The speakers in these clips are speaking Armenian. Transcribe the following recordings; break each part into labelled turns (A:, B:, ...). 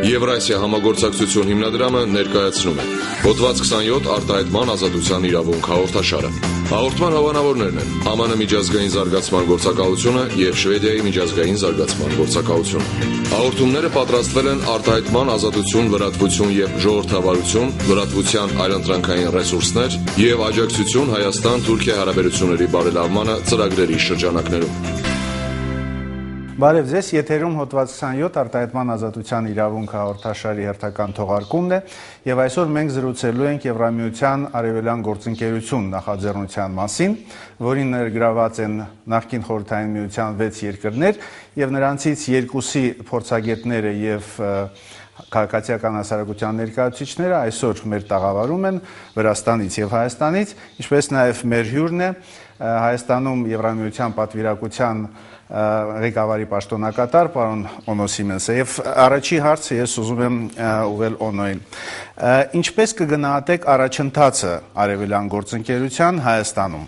A: Եվրասիա համագործակցություն հիմնադրամը ներկայացնում է Հոդված 27 արտահայտման ազատության իրավունք հաղորդաշարը։ Հաղորդման հավանավորներն են ԱՄՆ միջազգային զարգացման գործակալությունը և Շվեդիայի միջազգային զարգացման գործակալությունը։ Հաղորդումները պատրաստվել են արտահայտման ազատություն, լրատվություն և ժողովրդավարություն, լրատվության այլընտրանքային ռեսուրսներ և աջակցություն Հայաստան-Թուրքիա հարաբերությունների բարելավմանը ծրագրերի շրջանակներում։
B: Բարև ձեզ, եթերում հոդված 27 արտահայտման ազատության իրավունք հաղորդաշարի հերթական թողարկումն է և այսօր մենք զրուցելու ենք Եվրամիության արևելյան գործընկերություն նախաձեռնության մասին, որին ներգրաված են նախկին Խորհրդային Միության 6 երկրներ և նրանցից երկուսի փորձագետները և քաղաքացիական հասարակության ներկայացուցիչները այսօր մեր տաղավարում են Վրաստանից և Հայաստանից, ինչպես նաև մեր հյուրն է Հայաստանում Եվրամիության պատվիրակության ղեկավարի պաշտոնակատար պարոն Օնո Սիմենսը եւ առաջի հարցը ես ուզում եմ ուղղել Օնոյին։ Ինչպես կգնահատեք առաջընթացը արևելյան գործընկերության Հայաստանում։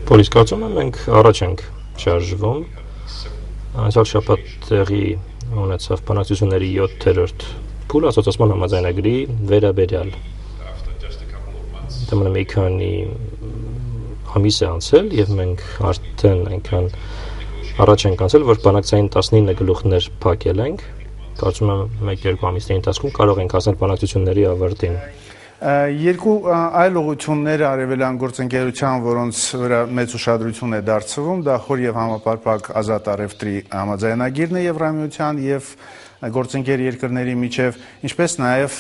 C: Պոլիս կարծում եմ մենք առաջ ենք շարժվում։ Անցյալ շաբաթ տեղի ունեցավ բանակցությունների 7-րդ փուլ ասոցիացիոն համաձայնագրի վերաբերյալ։ Դա մի քանի ամիս է անցել եւ մենք արդեն այնքան առաջ ենք անցել, որ բանակցային 19 գլուխներ փակել ենք։ Կարծում եմ 1-2 ամիսների ընթացքում կարող ենք հասնել բանակցությունների ավարտին։
B: Երկու այլ ուղղություններ արևելյան գործընկերության, որոնց վրա մեծ ուշադրություն է դարձվում, դա խոր եւ համապարփակ ազատ առևտրի համաձայնագիրն է Եվրամիության եւ գործընկեր երկրների միջև, ինչպես նաեւ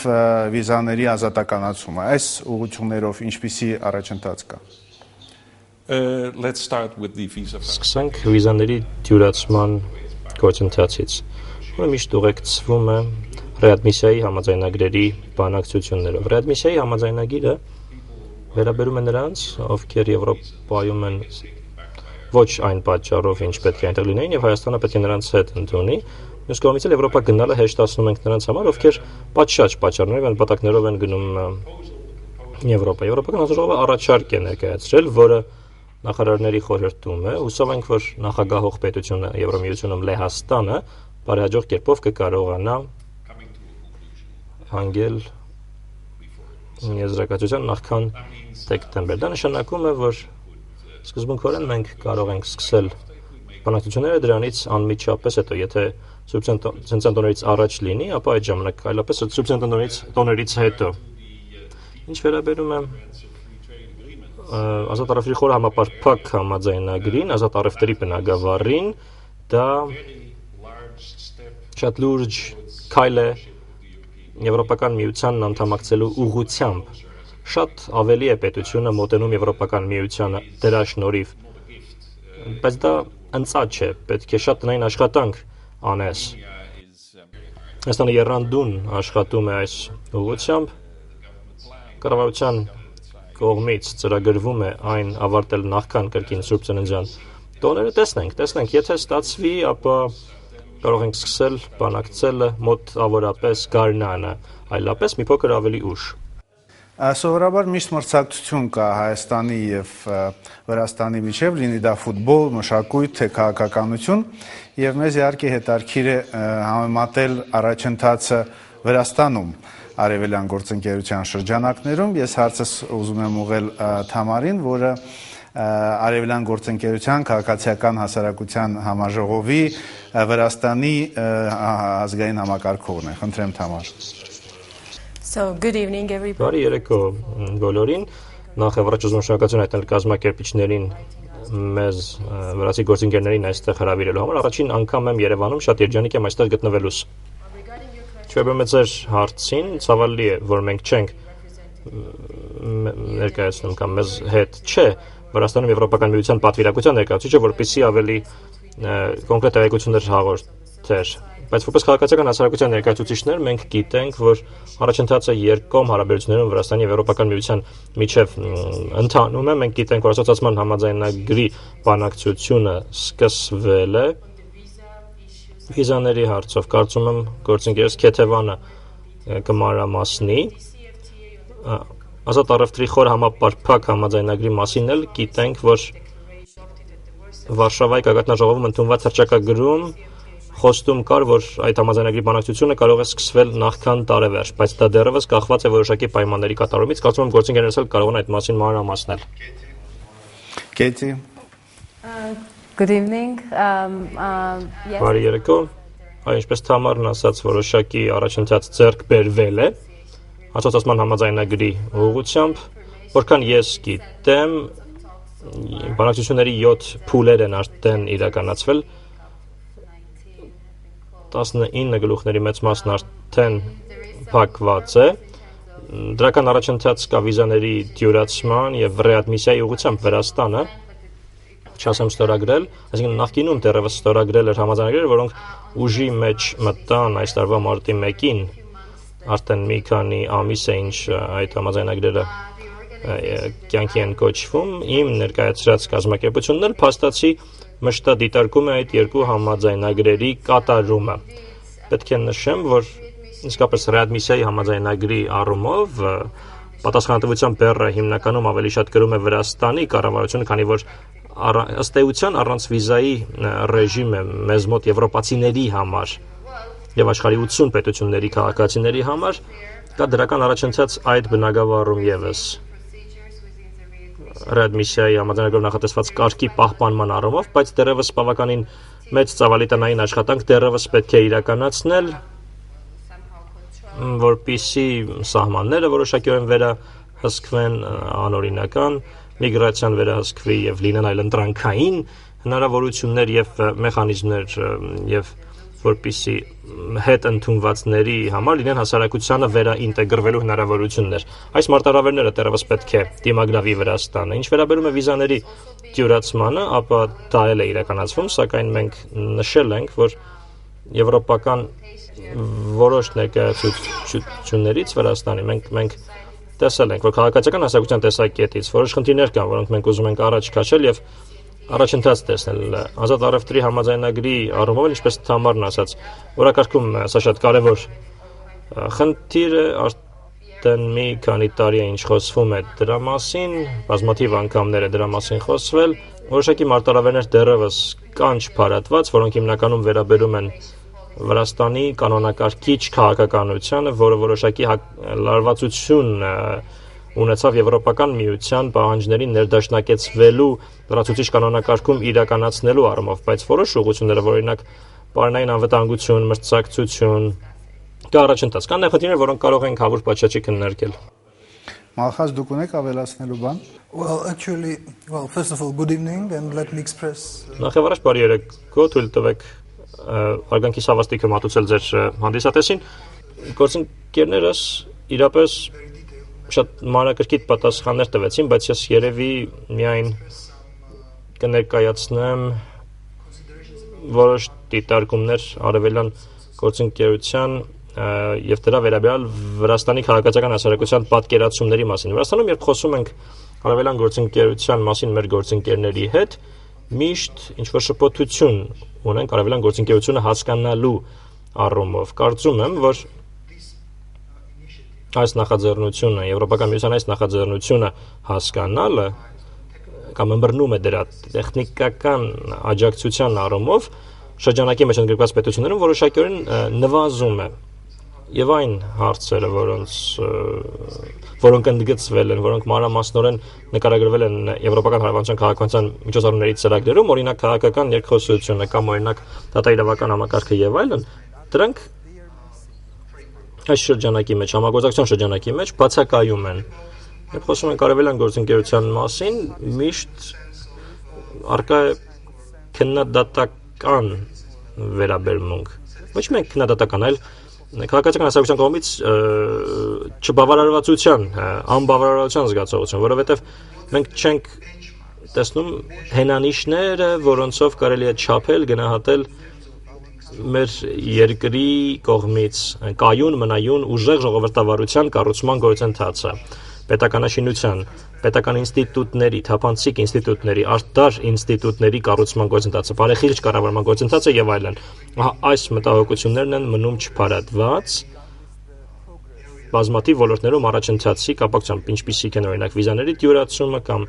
B: վիզաների ազատականացումը։ Այս ուղղություններով ինչպիսի առաջընթաց կա։
C: Սկսենք վիզաների դյուրացման գործընթացից, որը միշտ ուղեկցվում է ռեադմիսիայի համաձայնագրերի բանակցություններով։ Ռեադմիսիայի համաձայնագիրը վերաբերում է նրանց, ովքեր Եվրոպայում են ոչ այն պատճառով, ինչ պետք է այնտեղ լինեին, եւ Հայաստանը պետք է նրանց հետ ընդունի։ Մյուս կողմից էլ Եվրոպա գնալը հեշտացնում ենք նրանց համար, ովքեր պատշաճ պատճառներով են նպատակներով են գնում Եվրոպա։ Եվրոպական հանձնաժողովը առաջարկ է ներկայացրել, որը նախարարների խորհրդում է, հուսով ենք, որ նախագահող պետությունը Եվրամիությունում Լեհաստանը բարեհաջող կերպով կկարողանա հանգել եզրակացության նախքան դեկտեմբեր։ Դա նշանակում է, որ սկզբունքորեն մենք կարող ենք սկսել բանակցությունները դրանից անմիջապես հետո, եթե Սուրբ առաջ լինի, ապա այդ ժամանակ այլապես Սուրբ տոներից հետո։ Ինչ վերաբերում է ազատ առևտրի խոր համապարփակ համաձայնագրին, ազատ առևտրի բնագավառին, դա շատ լուրջ քայլ է Եվրոպական միությանն անդամակցելու ուղղությամբ։ Շատ ավելի է պետությունը մոտենում Եվրոպական միությանը դրա շնորհիվ, բայց դա ընծաճ է, պետք է շատ տնային աշխատանք անես։ Հայաստանը եռանդուն աշխատում է այս ուղղությամբ, կառավարության կողմից ծրագրվում է այն ավարտել նախքան կրկին Սուրբ Ծննդյան տոները, տեսնենք, եթե ստացվի, ապա կարող ենք սկսել բանակցելը մոտավորապես գարնանը, այլապես մի փոքր ավելի ուշ։
B: Սովորաբար միշտ մրցակցություն կա Հայաստանի եւ Վրաստանի միջև, լինի դա ֆուտբոլ, մշակույթ, թե քաղաքականություն, եւ մեզ իհարկե հետաքրքիր է համեմատել առաջընթացը Վրաստանում արևելյան գործընկերության շրջանակներում։ Ես հարցս ուզում եմ ուղղել Թամարին, որը արևելյան գործընկերության քաղաքացիական հասարակության համաժողովի Վրաստանի ազգային համակարգողն է։ Խնդրեմ Թամար։
D: Good evening everybody.
C: Բարի երեկո բոլորին։ Նախ առաջ ուզում եմ շնորհակալություն հայտնել կազմակերպիչներին մեզ վրացի գործընկերներին այստեղ հրավիրելու համար։ Առաջին անգամ եմ Երևանում, շատ երջանիկ եմ այստեղ գտնվելուս։ Չվերաբերում է ձեր հարցին, ցավալի է, որ մենք չենք ներկայացնում կամ մեզ հետ չէ Վրաստանում Եվրոպական միության պատվիրակության ներկայացուցիչը, որպեսզի ավելի կոնկրետ տեղեկություններ հաղորդեր։ Բայց որպես քաղաքացիական հասարակության ներկայացուցիչներ մենք գիտենք, որ առաջընթացը երկկողմ հարաբերություններում Վրաստանի եւ Եվրոպական միության միջև ընթանում է։ Մենք գիտենք, որ ասոցիացիոն համաձայնագրի բանակցությունը սկսվել է վիզաների հարցով։ Կարծում եմ գործընկերս Քեթևանը կմանրամասնի։ Ազատ առևտրի խոր համապարփակ համաձայնագրի մասին էլ գիտենք, որ Վարշավայի քաղաքական ժողովում ընդունված հռչակագրում խոստում կար, որ այդ համաձայնագրի բանակցությունը կարող է սկսվել նախքան տարեվերջ, բայց դա դեռևս կախված է որոշակի պայմանների կատարումից։ Կարծում եմ գործընկերներս էլ կարող են այդ մասին մանրամասնել։
B: Katie.
D: Good evening.
C: Բարի երեկո։ Ինչպես Թամարն ասաց, որոշակի առաջընթաց ձեռք բերվել է հաշվետվության համաձայնագրի ուղղությամբ, որքան ես գիտեմ, բանակցությունների 7 փուլեր են արդեն իրականացվել, 19 գլուխների մեծ մասն արդեն փակված է։ Դրական առաջընթաց կա վիզաների դյուրացման եւ ռեադմիսիայի ուղղությամբ Վրաստանը չասեմ ստորագրել, այսինքն նախկինում դեռևս ստորագրել էր համաձայնագրերը, որոնք ուժի մեջ մտան այս տարվա մարտի 1-ին, արդեն մի քանի ամիս է ինչ այդ համաձայնագրերը կյանքի են կոչվում, իմ ներկայացրած կազմակերպությունն էլ փաստացի մշտադիտարկում է այդ երկու համաձայնագրերի կատարումը։ Պետք է նշեմ, որ իսկապես ռեադմիսիայի համաձայնագրի առումով պատասխանատվության բեռը հիմնականում ավելի շատ կրում է Վրաստանի կառավարությունը, քանի որ ըստ էության առանց վիզայի ռեժիմ է մեզ մոտ եվրոպացիների համար եւ աշխարհի 80 պետությունների քաղաքացիների համար կա դրական առաջընթաց այդ բնագավառում եւս ռեադմիսիայի համաձայնագրով նախատեսված կարգի պահպանման առումով, բայց դեռևս բավականին մեծ ծավալի տնային աշխատանք դեռևս պետք է իրականացնել, որպեսզի սահմանները որոշակիորեն վերահսկվեն, անօրինական միգրացիան վերահսկվի եւ լինեն այլ ընտրանքային հնարավորություններ եւ մեխանիզմներ եւ որպեսզի հետ ընդունվածների համար լինեն հասարակությանը վերաինտեգրվելու հնարավորություններ։ Այս մարտահրավերները դեռևս պետք է դիմագրավի Վրաստանը։ Ինչ վերաբերում է վիզաների դյուրացմանը, ապա դա էլ է իրականացվում, սակայն մենք նշել ենք, որ եվրոպական որոշ ներկայացություններից Վրաստանի մենք տեսել ենք, որ քաղաքացիական հասարակության տեսակետից որոշ խնդիրներ կան, որոնք մենք ուզում ենք առաջ քաշել եւ առաջընթաց տեսնել ազատ առևտրի համաձայնագրի առումով, ինչպես Թամարն ասաց, օրակարգում սա շատ կարևոր խնդիր է, արդեն մի քանի տարի է ինչ խոսվում է դրա մասին, բազմաթիվ անգամներ է դրա մասին խոսվել, որոշակի մարտահրավերներ դեռևս կան չփարատված, որոնք հիմնականում վերաբերում են Վրաստանի կանոնակարգիչ քաղաքականությանը, որը որոշակի լարվածություն ունեցավ Եվրոպական միության պահանջներին ներդաշնակեցվելու լրացուցիչ կանոնակարգում իրականացնելու առումով, բայց որոշ ուղղությունները, օրինակ պարենային անվտանգություն, մրցակցություն, կա առաջընթաց, կան նախագծեր, որոնք կարող են հավուր պատշաճի քննարկել։
B: Մալխաս, դուք ունեք ավելացնելու բան։
E: Well, first of all, good evening and let me express
C: Նախ եւ առաջ բարի երեկո, թույլ տվեք արգանքի սավաստիքը մատուցել ձեր հանդիսատեսին։ Գործընկերներս իրապես շատ մանրակրկիտ պատասխաններ տվեցին, բայց ես երևի միայն կներկայացնեմ որոշ դիտարկումներ արևելյան գործընկերության եւ դրա վերաբերյալ Վրաստանի քաղաքացիական հասարակության պատկերացումների մասին։ Վրաստանում երբ խոսում ենք արևելյան գործընկերության մասին մեր գործընկերների հետ, միշտ ինչ-որ շփոթություն ունենք արևելյան գործընկերությունը հասկանալու առումով։ Կարծում եմ, որ այս նախաձեռնությունը, Եվրոպական միության այս նախաձեռնությունը հասկանալը կամ ըմբռնում է դրա տեխնիկական աջակցության առումով շրջանակի մեջ ընդգրկված պետություններում որոշակիորեն նվազում է։ Եվ այն հարցերը, որոնք ընդգծվել են, որոնք մանրամասնորեն նկարագրվել են Եվրոպական հարաբերության քաղաքականության միջոցառումների ծրագրերում, օրինակ քաղաքական երկխոսությունը կամ օրինակ դատաիրավական համակարգը եւ այլն, դրանք այս շրջանակի մեջ, համագործակցության շրջանակի մեջ բացակայում են։ Երբ խոսում ենք արևելյան գործընկերության մասին, միշտ առկա է քննադատական վերաբերմունք։ Ոչ միայն քննադատական, այլ քաղաքացիական հասարակության կողմից չբավարարվածության, անբավարարության զգացողություն, որովհետև մենք չենք տեսնում հենանիշները, որոնցով կարելի է չափել, գնահատել մեր երկրի կողմից կայուն, մնայուն, ուժեղ ժողովրդավարության կառուցման գործընթացը, պետականաշինության, պետական ինստիտուտների, թափանցիկ ինստիտուտների, արտար ինստիտուտների կառուցման գործընթացը, բարեխիղճ կառավարման գործընթացը եւ այլն։ Այս մտահոգություններն են մնում չփարատված բազմաթիվ ոլորտներում առաջընթացի կապակցությամբ, ինչպիսիք են օրինակ վիզաների դյուրացումը կամ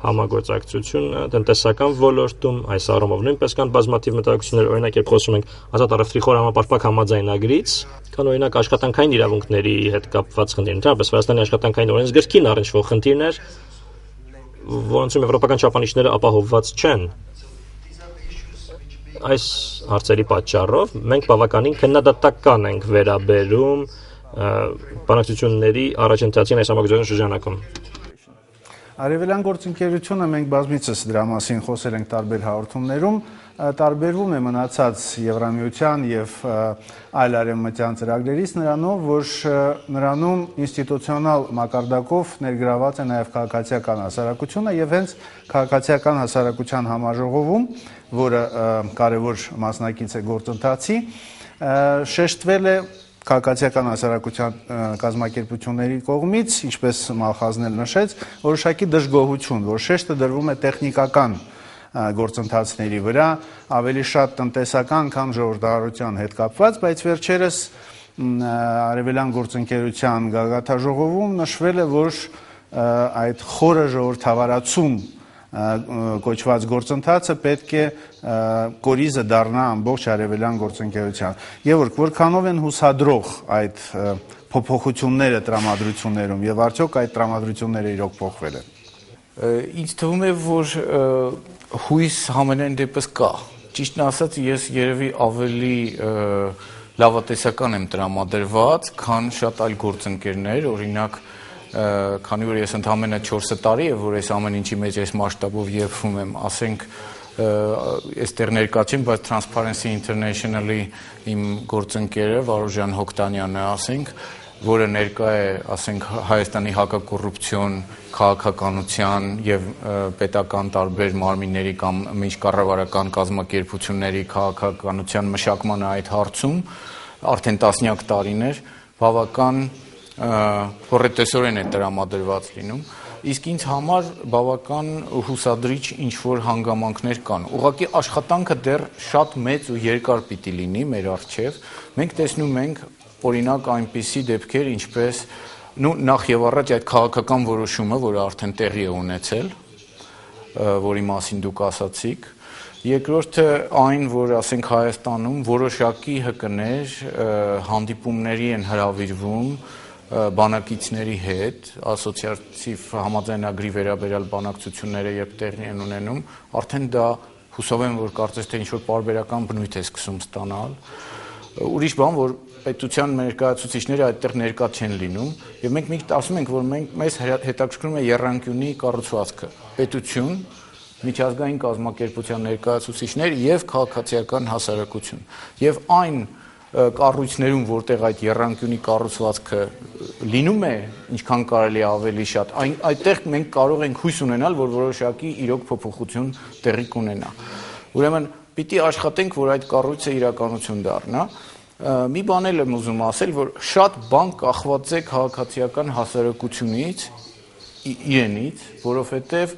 C: համագործակցությունը տնտեսական ոլորտում, այս առումով նույնպես կան բազմաթիվ մտահոգություններ, օրինակ երբ խոսում ենք ազատ առևտրի խորհրդապարփակ համաձայնագրից, կան օրինակ աշխատանքային իրավունքների հետ կապված խնդիրներ, ընդհանրապես Վրաստանի աշխատանքային օրենսգրքին առնչվող խնդիրներ, որոնցում եվրոպական չափանիշները ապահովված չեն։ Այս հարցերի պատճառով մենք բավականին քննադատական ենք վերաբերում բանակցությունների առաջընթացին այս համագործակցության շրջանակում։
B: Արևելյան գործընկերությունը մենք բազմիցս դրա մասին խոսել ենք տարբեր հաղորդումներում, տարբերվում է մնացած Եվրամիության եւ այլ արևմտյան ծրագրերից նրանով, որ նրանում ինստիտուցիոնալ մակարդակով ներգրաված է նաեւ քաղաքացիական հասարակությունը եւ հենց քաղաքացիական հասարակության համաժողովում, որը կարևոր մասնակից է գործընթացի, շեշտվել է քաղաքացիական հասարակության կազմակերպությունների կողմից, ինչպես Մալխազն էլ նշեց, որոշակի դժգոհություն, որ շեշտը դրվում է տեխնիկական գործընթացների վրա, ավելի շատ տնտեսական, քան ժողովրդավարության հետ կապված, բայց վերջերս արևելյան գործընկերության գագաթնաժողովում նշվել է, որ այդ խորը ժողովրդավարացում կոչված գործընթացը պետք է կորիզը դառնա ամբողջ արևելյան գործընկերության։ Եվ որքանով են հուսադրող այդ փոփոխությունները տրամադրություններում եւ արդյոք այդ տրամադրությունները իրոք փոխվել են։
F: Ինձ թվում է, որ հույս համենայն դեպս կա։ Ճիշտն ասած, ես երևի ավելի լավատեսական եմ տրամադրված, քան շատ այլ գործընկերներ, օրինակ քանի որ ես ընդամենը 4 տարի է, որ այս ամեն ինչի մեջ այս մասշտաբով երբում եմ, ասենք այստեղ ներկա չեմ, բայց Transparency International-ի իմ գործընկերը Վարուժան Հոկտանյանը, ասենք, որը ներկա է, ասենք, Հայաստանի հակակոռուպցիոն քաղաքականության եւ պետական տարբեր մարմինների կամ միջկառավարական կազմակերպությունների քաղաքականության մշակման այդ հարցում արդեն տասնյակ տարիներ բավական կոռեկտեսորեն է տրամադրված լինում, իսկ ինձ համար բավական հուսադրիչ ինչ-որ հանգամանքներ կան։ Ուղղակի աշխատանքը դեռ շատ մեծ ու երկար պիտի լինի մեր առջև։ Մենք տեսնում ենք օրինակ այնպիսի դեպքեր, ինչպես նախ եւ առաջ այդ քաղաքական որոշումը, որը արդեն տեղի է ունեցել, որի մասին դուք ասացիք, երկրորդը այն, որ ասենք Հայաստանում որոշակի հկներ հանդիպումների են հրավիրվում բանակիցների հետ, ասոցիատիվ համաձայնագրի վերաբերյալ բանակցությունները երբ տեղի են ունենում, արդեն դա հուսով եմ, որ կարծես թե ինչ-որ պարբերական բնույթ է սկսում ստանալ։ Ուրիշ բան, որ պետության ներկայացուցիչները այդտեղ ներկա չեն լինում, եւ մենք միշտ ասում ենք, որ մեզ հետաքրքրում է եռանկյունի կառուցվածքը, պետություն, միջազգային կազմակերպության ներկայացուցիչներ եւ քաղաքացիական հասարակություն։ Եվ այն կառույցներում, որտեղ այդ եռանկյունի կառուցվածքը լինում է, ինչքան կարելի ավելի շատ, այդտեղ մենք կարող ենք հույս ունենալ, որ որոշակի իրոք փոփոխություն տեղի կունենա։ Ուրեմն պիտի աշխատենք, որ այդ կառույցը իրականություն դառնա։ Մի բան էլ եմ ուզում ասել, որ շատ բան կախված է քաղաքացիական հասարակությունից, իրենից, որովհետև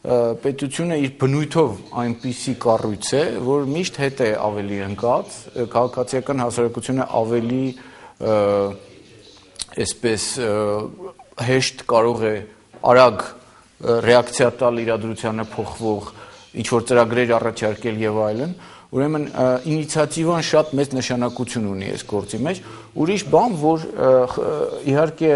F: պետությունը իր բնույթով այնպիսի կառույց է, որ միշտ հետ է ավելի ընկած, քաղաքացիական հասարակությունը ավելի այսպես հեշտ կարող է արագ ռեակցիա տալ իրադրությանը փոխվող ինչ-որ ծրագրեր առաջարկել եւ այլն, ուրեմն ինիցիատիվան շատ մեծ նշանակություն ունի այս գործի մեջ։ Ուրիշ բան, որ իհարկե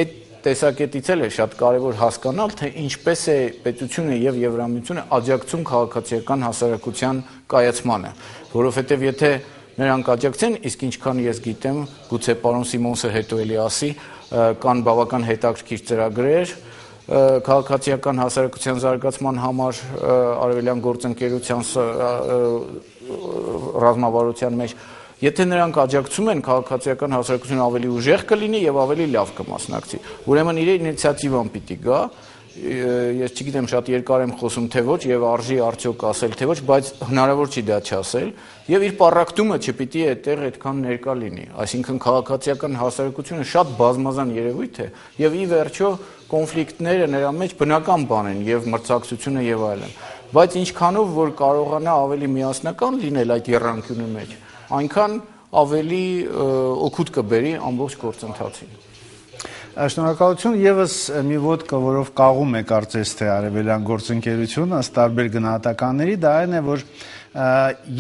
F: այդ տեսակետից էլ է շատ կարևոր հասկանալ, թե ինչպես է պետությունը եւ Եվրամիությունը աջակցում քաղաքացիական հասարակության կայացմանը, որովհետեւ եթե նրանք աջակցեն, իսկ ինչքան ես գիտեմ, գուցե պարոն Սիմոնսը հետո էլի ասի, կան բավական հետաքրքիր ծրագրեր քաղաքացիական հասարակության զարգացման համար արևելյան գործընկերության ռազմավարության մեջ, եթե նրանք աջակցում են, քաղաքացիական հասարակությունը ավելի ուժեղ կլինի եւ ավելի լավ կմասնակցի։ Ուրեմն իր ինիցիատիվան պիտի գա, ես չգիտեմ շատ երկար եմ խոսում թե ոչ եւ արժի արդյոք ասել թե ոչ, բայց հնարավոր չի դա չասել եւ իր պարակտումը չպիտի այդտեղ այդքան ներկա լինի, այսինքն քաղաքացիական հասարակությունը շատ բազմազան երևույթ է եւ ի վերջո կոնֆլիկտները նրա մեջ բնական բան են եւ մրցակցությունը եւ այլն, բայց ինչքանով որ կարողանա ավելի միասնական լինել այդ եռանկյունի մեջ, այնքան ավելի օգուտ կբերի ամբողջ գործընթացին։
B: Շնորհակալություն, եւս մի ոդկա, որով կաղում է կարծես թե արևելյան գործընկերությունը ըստ տարբեր գնահատականների, դա այն է, որ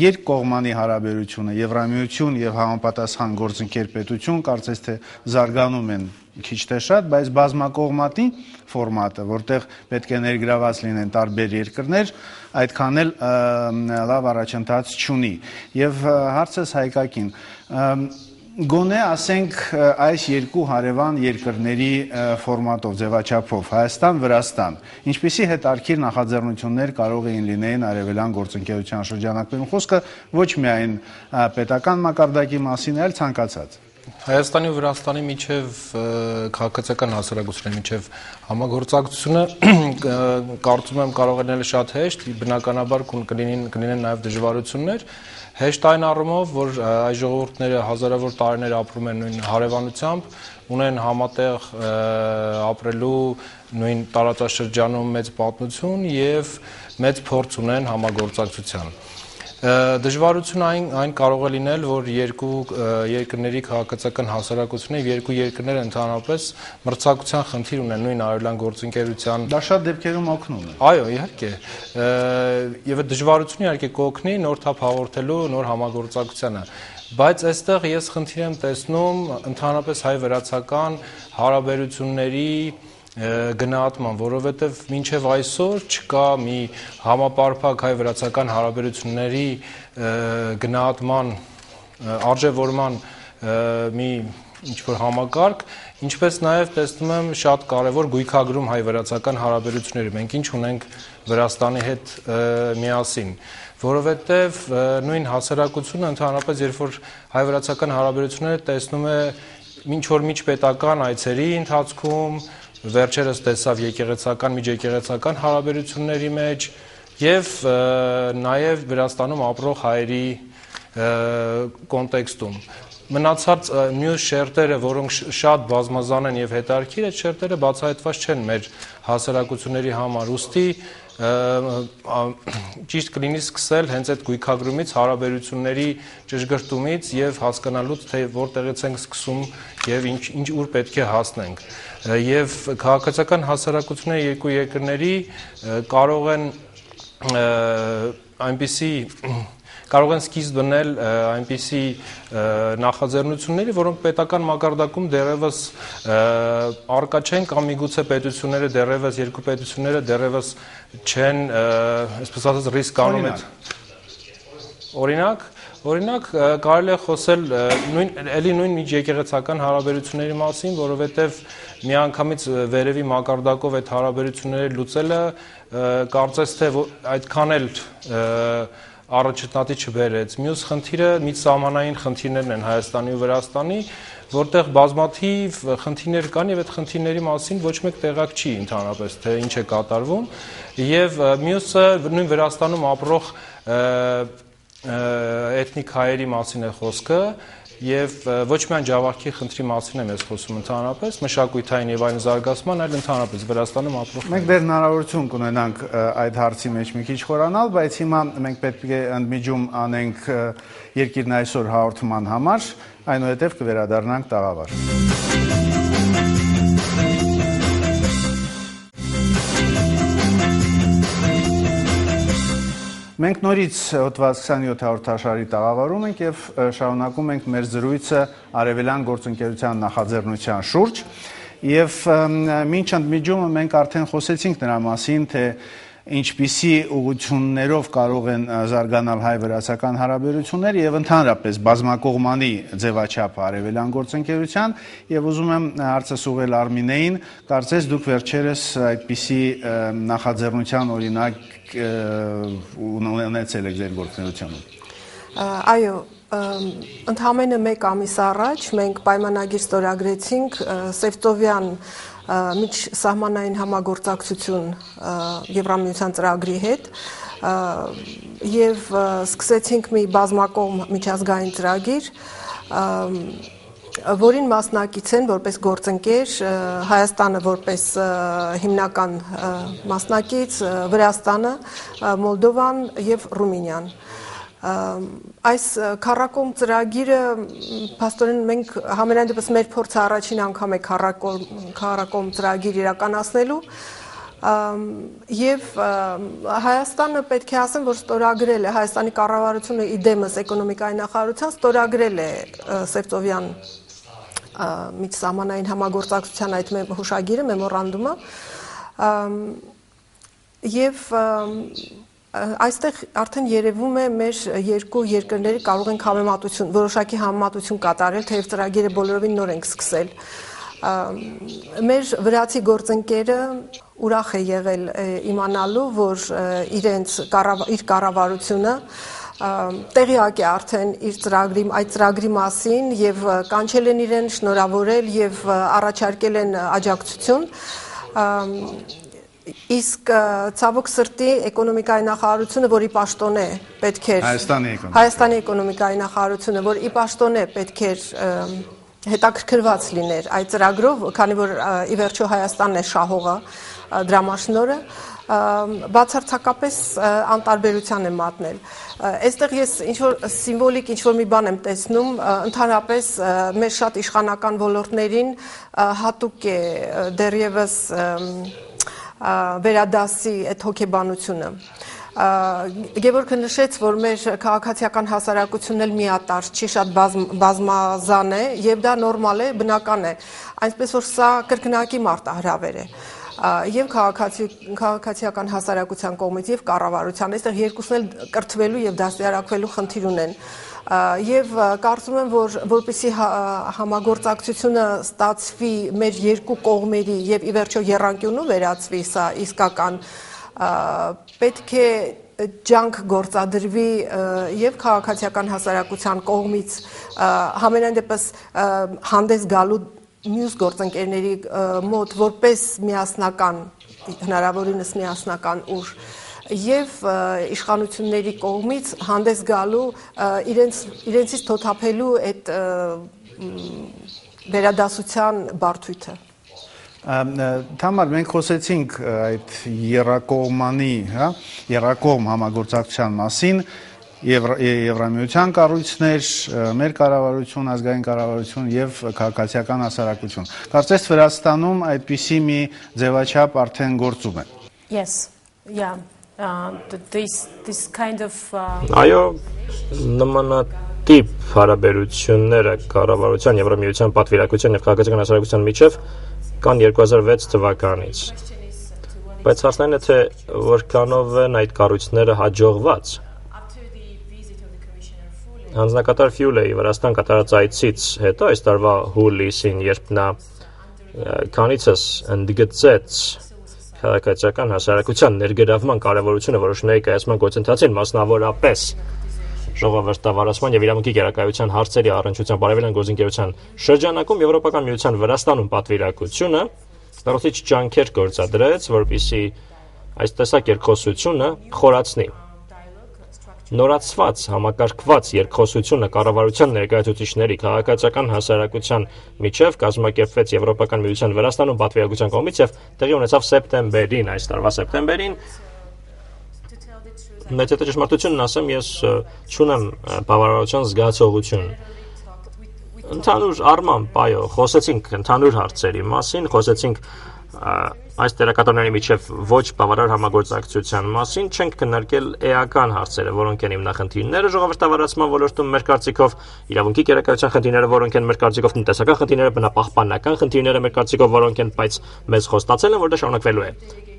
B: երկկողմանի հարաբերությունը Եվրամիություն եւ համապատասխան գործընկեր պետություն կարծես թե զարգանում են քիչ թե շատ, բայց բազմակողմանի ֆորմատը, որտեղ պետք է ներգրաված լինեն տարբեր երկրներ, այդքան էլ լավ առաջընթաց չունի։ Եվ հարցս Հայկակին, գոնե ասենք այս երկու հարևան երկրների ֆորմատով, ձևաչափով, Հայաստան, Վրաստան, ինչպիսի հետարքիր նախաձեռնություններ կարող էին լինեին արևելյան գործընկերության շրջանակներում, խոսքը ոչ միայն պետական մակարդակի մասին, այլ ցանկացած։
G: Հայաստանի ու Վրաստանի միջև քաղաքացիական հասարակությունների միջև համագործակցությունը կարծում եմ կարող է լինել շատ հեշտ, բնականաբար կլինեն նաև դժվարություններ։ Հեշտ այն առումով, որ այս ժողովուրդները հազարավոր տարիներ ապրում են նույն հարևանությամբ, ունեն համատեղ ապրելու նույն տարածաշրջանում մեծ պատմություն եւ մեծ փորձ ունեն համագործակցության։ Դժվարությունը այն կարող է լինել, որ երկու երկրների քաղաքացիական հասարակությունները եւ երկու երկրները ընդհանրապես մրցակցության խնդիր ունեն նույն արևելյան գործընկերության։
B: Դա շատ դեպքերում օգնում է։
G: Այո, իհարկե։ Եվ այդ դժվարությունը իհարկե կօգնի նոր թափ հաղորդելու նոր համագործակցությանը։ Բայց այստեղ ես խնդիր եմ տեսնում ընդհանրապես հայ-վրացական հարաբերությունների գնահատման, որովհետև մինչև այսօր չկա մի համապարփակ հայ-վրացական հարաբերությունների գնահատման արժևորման մի ինչ-որ համակարգ, ինչպես նաև տեսնում եմ շատ կարևոր գույքագրում հայ-վրացական հարաբերությունների։ Մենք ինչ ունենք Վրաստանի հետ միասին, որովհետև նույն հասարակությունը ընդհանրապես երբ որ հայ-վրացական հարաբերությունները տեսնում է ինչ-որ միջպետական այցերի ընթացքում, վերջերս տեսավ եկեղեցական, միջեկեղեցական հարաբերությունների մեջ եւ նաեւ Վրաստանում ապրող հայերի կոնտեքստում։ Մնացած մյուս շերտերը, որոնք շատ բազմազան են եւ հետարքիր, այդ շերտերը բացահայտված չեն մեր հասարակությունների համար, ուստի ճիշտ կլինի սկսել հենց այդ գույքագրումից, հարաբերությունների ճշգրտումից եւ հասկանալուց, թե որտեղից ենք սկսում եւ ինչ ուր պետք է հասնենք։ Եվ քաղաքացիական հասարակությունների երկու երկրների կարող են սկիզբ դնել այնպիսի նախաձեռնությունների, որոնք պետական մակարդակում դեռևս առկա չեն կամ միգուցե պետությունները դեռևս երկու պետությունները դեռևս չեն, այսպես ասած, ռիսկ անում այդ Օրինակ կարելի է խոսել նույն միջեկեղեցական հարաբերությունների մասին, որովհետև միանգամից վերևի մակարդակով այդ հարաբերությունները լուծելը կարծես թե այդքան էլ առաջընթացի չբերեց։ Մյուս խնդիրը միջսահմանային խնդիրներն են Հայաստանի ու Վրաստանի, որտեղ բազմաթիվ խնդիրներ կան եւ այդ խնդիրների մասին ոչ մեկ տեղակ չի ընդհանրապես, թե ինչ է կատարվում, եւ մյուսը նույն Վրաստանում ապրող էթնիկ հայերի մասին է խոսքը եւ ոչ միայն ջավախքի խնդրի մասին եմ ես խոսում ընդհանրապես, մշակութային եւ այլ զարգացման, այլ ընդհանրապես Վրաստանում ապրող։
B: Մենք դեռ հնարավորություն կունենանք այդ հարցի մեջ մի քիչ խորանալ, բայց հիմա մենք պետք է ընդմիջում անենք Երկիրն այսօր հաղորդման համար, այնուհետև կվերադառնանք տաղավար։ Մենք նորից հոդված 27 հաղորդաշարի տաղավարում ենք եւ շարունակում ենք մեր զրույցը արևելյան գործընկերության նախաձեռնության շուրջ եւ մինչ ընդմիջումը մենք արդեն խոսեցինք նրա մասին, թե ինչպիսի ուղղություններով կարող են զարգանալ հայ-վրացական հարաբերությունները եւ ընդհանրապես բազմակողմանի ձևաչափը արևելյան գործընկերության եւ ուզում եմ հարցս ուղղել Արմինեին, կարծես դուք վերջերս այդպիսի նախաձեռնության օրինակ ունեցել եք ձեր գործունեությունում։
H: Այո, ընդամենը 1 ամիս առաջ մենք պայմանագիր ստորագրեցինք Սևտովյան միջսահմանային համագործակցություն Եվրամիության ծրագրի հետ եւ սկսեցինք մի բազմակողմ միջազգային ծրագիր, որին մասնակից են որպես գործընկեր Հայաստանը որպես հիմնական մասնակից, Վրաստանը, Մոլդովան եւ Ռումինիան։ Այս քառակողմ ծրագիրը փաստորեն մենք համենայն դեպս մեր փորձը առաջին անգամ է քառակողմ ծրագիր իրականացնելու եւ Հայաստանը պետք է ասեմ, որ ստորագրել է Հայաստանի կառավարությունը իդեմս էկոնոմիկայի նախարարության ստորագրել է Սևծովյան միջսահմանային համագործակցության այդ հուշագիրը, մեմորանդումը եւ այստեղ արդեն երևում է մեր երկու երկրների կարող են համեմատություն, որոշակի համեմատություն կատարել, թեև ծրագիրը բոլորովին նոր ենք սկսել։ Մեր վրացի գործընկերը ուրախ է եղել իմանալու, որ իր կառավարությունը տեղյակ է արդեն այդ ծրագրի մասին եւ կանչել են իրեն, շնորհավորել եւ առաջարկել են աջակցություն Իսկ ցավոք սրտի էկոնոմիկայի նախարարությունը, որ ի պաշտոն է պետք էր Հայաստանի էկոնոմիկայի նախարարությունը, որ ի պաշտոն է պետք էր հետաքրքրված լիներ այդ ծրագրով, քանի որ ի վերջո Հայաստանն է շահողը դրամաշնորհը, բացարձակապես անտարբերության է մատնել։ Այստեղ ես ինչ-որ սիմվոլիկ ինչ-որ մի բան եմ տեսնում, ընդհանրապես մեր շատ իշխանական ոլորտներին հատուկ է դեռևս վերադասի այդ հոգեբանությունը։ Գևորգը նշեց, որ մեր քաղաքացիական հասարակությունն էլ միատար չի, շատ բազմազան է եւ դա նորմալ է, բնական է, այնպես որ սա կրկնակի մարտահրավեր է եւ քաղաքացիական հասարակության կողմից եւ կառավարության, այստեղ երկուսն էլ կրթվելու եւ դաստիարակվելու խնդիր ունեն։ Եվ կարծում եմ, որ որպեսզի համագործակցությունը ստացվի մեր երկու կողմերի եւ ի վերջո եռանկյունու վերածվի սա իսկական, պետք է ջանք գործադրվի եւ քաղաքացիական հասարակության կողմից համենայն դեպս հանդես գալու մյուս գործընկերների մոտ որպես միասնական, հնարավորինս միասնական ուժ եւ իշխանությունների կողմից հանդես գալու իրենցից թոթափելու այդ վերադասության բարդույթը։
B: Թամար, մենք խոսեցինք այդ եռակողմանի, եռակողմ համագործակցության մասին, Եվրամիության կառույցներ, մեր կառավարություն, ազգային կառավարություն եւ քաղաքացիական հասարակություն։ Կարծես Վրաստանում այդպիսի մի ձևաչափ արդեն գործում է։
D: Yes, yeah. This kind of
C: Այո, նմանատիպ հարաբերությունները կառավարության, Եվրամիության պատվիրակության եւ քաղաքացիական հասարակության միջև կան 2006 թվականից։ Բայց հարցն է, թե որքանով են այդ կառույցները հաջողված։ Հանձնակատար Ֆյուլեի Վրաստան կատարած այցից հետո այս տարվա հուլիսին, երբ նա քանիցս ընդգծեց քաղաքացիական հասարակության ներգրավման կարևորությունը որոշ ներկայացման գործընթացին, մասնավորապես ժողովրդավարացման եւ իրավունքի գերակայության հարցերի առնչությամբ արևելյան գործընկերության շրջանակում Եվրոպական միության Վրաստանում պատվիրակությունը ստորացիչ ջանքեր գործադրեց, որպեսզի այս տեսակ երկխոսությունը խորացնի։ Նորացված, համակարգված երկխոսությունը կառավարության ներկայացուցիչների քաղաքացիական հասարակության միջև կազմակերպվեց Եվրոպական միության Վրաստանում պատվիրակության կողմից եւ տեղի ունեցավ սեպտեմբերին, այս տարվա սեպտեմբերին։ Մեծ ճշմարտությունն ասեմ, ես չունեմ բավարարության զգացողություն։ Ընդհանուր առմամբ, այո, խոսեցինք ընդհանուր հարցերի մասին, խոսեցինք այս դերակատարների միջև ոչ բավարար համագործակցության մասին, չենք քննարկել էական հարցերը, որոնք են հիմնախնդիրները ժողովրդավարացման ոլորտում մեր կարծիքով, իրավունքի գերակայության խնդիրները, որոնք են մեր կարծիքով, տնտեսական խնդիրները, բնապահպանական խնդիրները մեր կարծիքով, որոնք են, բայց մեզ խոստացել են, որ դա շարունակվելու է։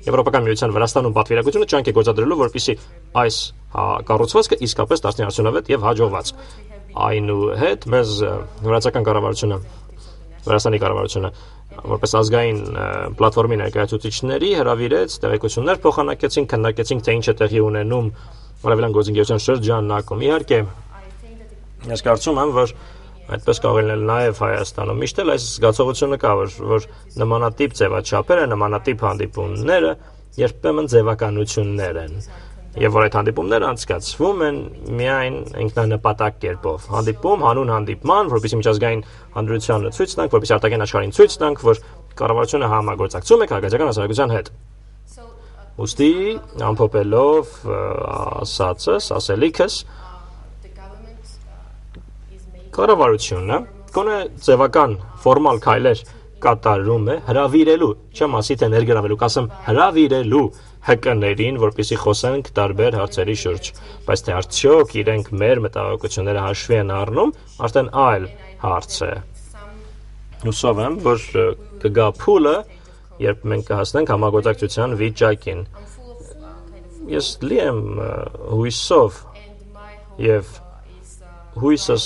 C: Եվրոպական միության Վրաստանում պատվիրակությունը ջանք է գործադրելու, որպեսզի այս կառուցվածքը իսկապես դարձնի արդյունավետ եւ հաջողված։ Այնուհետ մեզ վրացական կառավարությունը, Վրաստանի կառավարությունը որպես ազգային պլատֆորմի ներկայացուցիչների հրավիրեց, տեղեկություններ փոխանակեցին, քննարկեցինք, թե ինչ է տեղի ունենում արևելյան գործընկերության շրջանակում։ Իհարկե, ես կարծում եմ, որ այդպես կարող է լինել նաև Հայաստանում։ Միշտ էլ այս զգացողությունը կա, որ նմանատիպ ձևաչափերը, նմանատիպ հանդիպումները երբեմն ձևականություններ են։ Եվ որ այդ հանդիպումները անցկացվում են միայն ինքնանպատակ կերպով։ Հանդիպում, հանուն հանդիպման, որպեսզի միջազգային հանրությանը ցույց տանք, որպեսզի արտաքին աշխարհին ցույց տանք, որ կառավարությունը համագործակցում է քաղաքացիական հասարակության հետ։ Ուստի ամփոփելով ասածս, ասելիքս, կառավարությունը գոնե ձևական ֆորմալ քայլեր կատարում է հրավիրելու, չեմ ասի թե ներգրավելու, կասեմ հրավիրելու ՀԿ-ներին, որպեսզի խոսենք տարբեր հարցերի շուրջ, բայց թե արդյոք իրենք մեր մտահոգությունները հաշվի են առնում, արդեն այլ հարց է։ Հուսով եմ, որ կգա փուլը, երբ մենք կհասնենք համագործակցության վիճակին։ Ես լի եմ հույսով եւ հույսս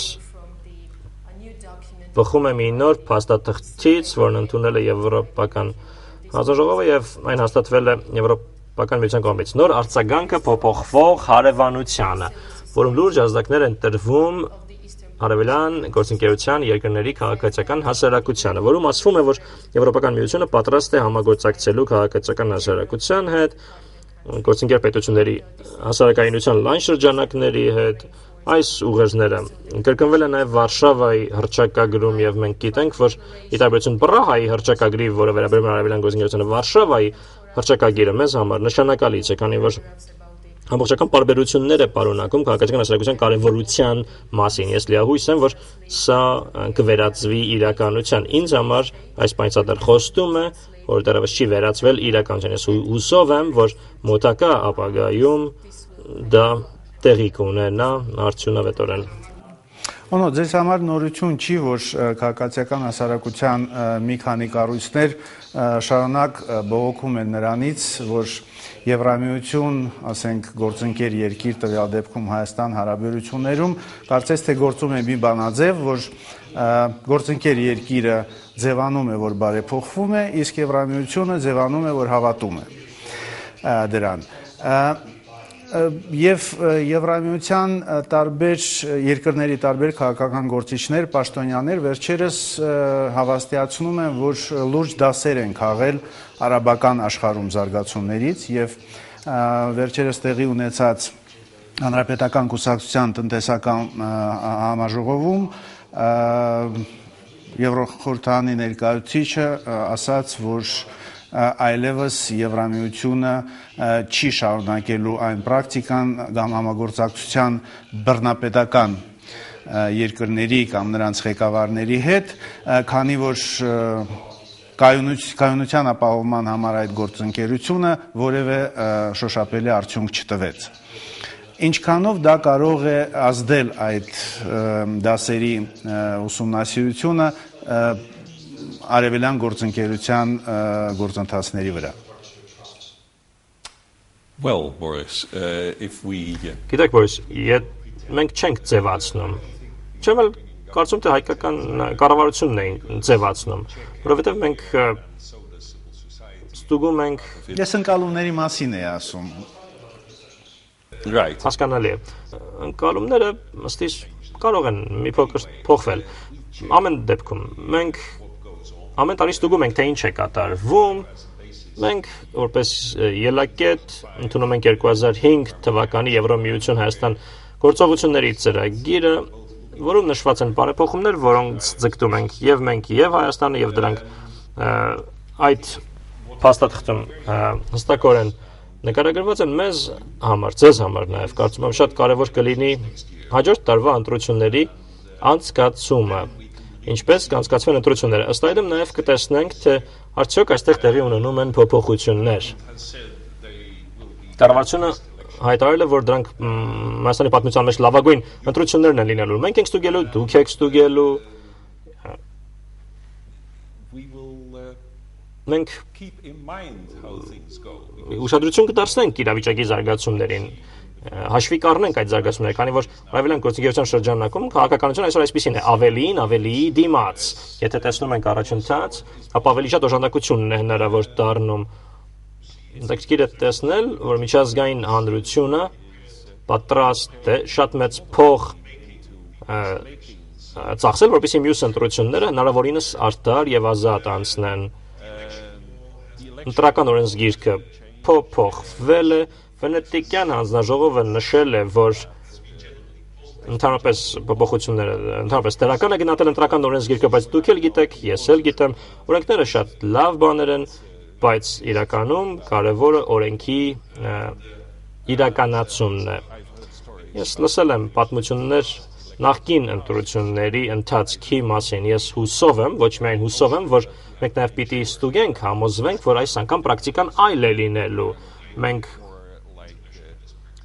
C: բխում է մի նոր փաստաթղթից, որն ընդունել է Եվրոպական հանձնաժողովը եւ այն հաստատվել է Եվրոպական միության կողմից։ Նոր արձագանքը փոփոխվող հարևանությանը, որում լուրջ ազդակներ են տրվում Արևելյան գործընկերության երկրների քաղաքացիական հասարակությանը, որում ասվում է, որ Եվրոպական միությունը պատրաստ է համագործակցելու քաղաքացիական հասարակության հետ, գործընկեր պետությունների հասարակայնության լայն շրջանակների հետ, այս ուղերձները կրկնվել է նաև Վարշավայի հռչակագրում եւ մենք գիտենք, որ ի տարբերություն Պրահայի հռչակագրի, որը վերաբերում է Արևելյան գործընկերությանը, Վարշավայի հռչակագիրը մեզ համար նշանակալից է, քանի որ ամբողջական պարբերություններ է պարունակում քաղաքացիական հասարակության կարևորության մասին։ Ես լիահույս եմ, որ սա կվերածվի իրականության։ Ինձ համար այս պայծառ խոստում է, որ դեռևս չի վերածվել իրականության։ Ես հուսով եմ, որ մոտակա ապագայում դա տեղի կունենա արդյունավետորեն։
B: Օնո, ձեզ համար նորություն չի, որ քաղաքացիական հասարակության մի քանի կառույցներ շարունակ բողոքում են նրանից, որ Եվրամիություն, ասենք, գործընկեր երկիր, տվյալ դեպքում Հայաստան հարաբերություններում, կարծես թե գործում է մի բանաձև, որ գործընկեր երկիրը ձևանում է, որ բարեփոխվում է, իսկ Եվրամիությունը ձևանում է, որ հավատում է դրան։ Եվ Եվրամիության տարբեր երկրների տարբեր քաղաքական գործիչներ, պաշտոնյաներ վերջերս հավաստիացնում են, որ լուրջ դասեր են քաղել արաբական աշխարհում զարգացումներից եւ վերջերս տեղի ունեցած Հանրապետական կուսակցության տնտեսական համաժողովում Եվրոխորհրդանի ներկայացուցիչը ասաց, որ այլևս Եվրամիությունը չի շարունակելու այն պրակտիկան կամ համագործակցության բռնապետական երկրների կամ նրանց ղեկավարների հետ, քանի որ կայունության ապահովման համար այդ գործընկերությունը որևէ շոշափելի արդյունք չտվեց։ Ինչքանով դա կարող է ազդել այդ դասերի ուսումնասիրությունը արևելյան գործընկերության գործընթացների վրա։
I: Well, Boris, if we
C: Գիտեք, Boris, մենք չենք ձևացնում։ Չեմ էլ կարծում թե հայկական կառավարությունն է ձևացնում, որովհետև մենք ստուգում ենք
B: Ես ընկալումների մասին եմ ասում։
I: Right.
C: Հասկանալի է։ Ընկալումները ըստիս կարող են մի փոքր փոխվել։ Ամեն դեպքում մենք ամեն տարի ստուգում ենք, թե ինչ է կատարվում։ Մենք որպես ելակետ ընդունում ենք 2005 թվականի Եվրոմիություն Հայաստան գործողությունների ծրագիրը, որում նշված են բարեփոխումներ, որոնց ձգտում ենք եւ մենք եւ Հայաստանը եւ դրանք այդ փաստաթղթում հստակորեն նկարագրված են մեզ համար, ձեզ համար նաեւ կարծում եմ շատ կարեւոր կլինի հաջորդ տարվա ընտրությունների անցկացումը։ Ինչպես կանցկացվեն ընտրությունները, ըստ այդմ նաև կտեսնենք, թե արդյոք այստեղ տեղի ունենում են փոփոխություններ։ Կառավարությունը հայտարարել է, որ դրանք Հայաստանի պատմության մեջ լավագույն ընտրություններն են լինելու։ Մենք ենք ստուգելու, դուք եք ստուգելու։ Մենք ուշադրություն կդարձնենք իրավիճակի զարգացումներին, հաշվի կառնենք այդ զարգացումները, քանի որ արևելյան գործընկերության շրջանակում քաղաքականությունը այսօր այսպեսին է, ավելի դիմաց։ Եթե տեսնում ենք առաջընթաց, ապա ավելի շատ օժանդակությունն է հնարավոր դառնում։ Հետաքրքիր է տեսնել, որ միջազգային հանրությունը պատրաստ է շատ մեծ փող ծախսել, որպեսզի մյուս ընտրությունները հնարավորինս արդար եւ ազատ անցնեն։ Ընտրական օրենսգիրքը փոփոխվել է, Վենետիկյան հանձնաժողովը նշել է, որ ընդհանրապես փոփոխությունները, ընդհանրապես դրական է գնահատել ընտրական օրենսգիրքը, բայց դուք էլ գիտեք, ես էլ գիտեմ, օրենքները շատ լավ բաներ են, բայց իրականում կարևորը օրենքի իրականացումն է։ Ես լսել եմ պատմություններ նախկին ընտրությունների ընթացքի մասին ես հուսով եմ, ոչ միայն հուսով եմ, որ մենք նաև պիտի ստուգենք, համոզվենք, որ այս անգամ պրակտիկան այլ է լինելու։ Մենք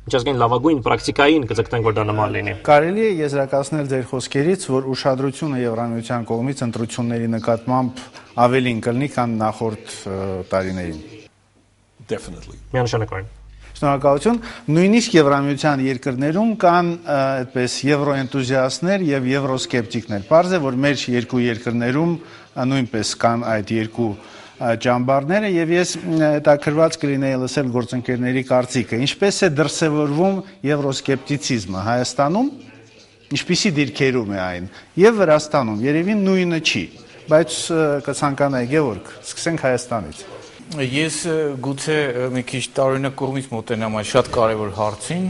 C: միջազգային լավագույն պրակտիկային կձգտենք, որ դա նման լինի։
B: Կարելի է եզրակացնել ձեր խոսքերից, որ ուշադրությունը Եվրամիության կողմից ընտրությունների նկատմամբ ավելին կլինի, քան նախորդ տարիներին։
I: Definitely.
C: Միանշանակորեն։
B: Շնորհակալություն։ Նույնիսկ Եվրամիության երկրներում կան այդպես եվրոենտուզիաստներ եւ եվրոսկեպտիկներ։ Պարզ է, որ մեր երկու երկրներում նույնպես կան այդ երկու ճամբարները եւ ես հետաքրված կլինեի լսել գործընկերների կարծիքը։ Ինչպես է դրսևորվում եվրոսկեպտիցիզմը Հայաստանում, ինչպիսի դիրքերում է այն, եւ Վրաստանում երևի նույնը չի, բայց կցանկանայի Գևորգ, սկսենք Հայաստանից։
F: Ես գուցե մի քիչ տարօրինակ կողմից մոտենամ այս շատ կարևոր հարցին։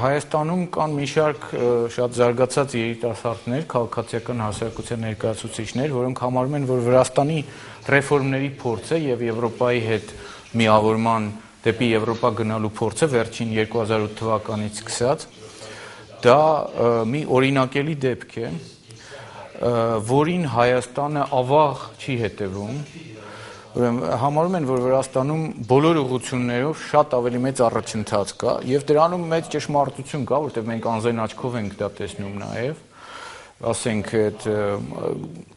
F: Հայաստանում կան մի շարք շատ զարգացած երիտասարդներ, քաղաքացիական հասարակության ներկայացուցիչներ, որոնք համարում են, որ Վրաստանի ռեֆորմների փորձը եւ Եվրոպայի հետ միավորման դեպի Եվրոպա գնալու փորձը վերջին 2008 թվականից սկսած դա մի օրինակելի դեպք է, որին Հայաստանը ավաղ չի հետևում։ Համարում են, որ Վրաստանում բոլոր ուղղություններով շատ ավելի մեծ առաջընթաց կա եւ դրանում մեծ ճշմարտություն կա, որտեղ մենք անզեն աչքով ենք դա տեսնում նաեւ, ասենք այդ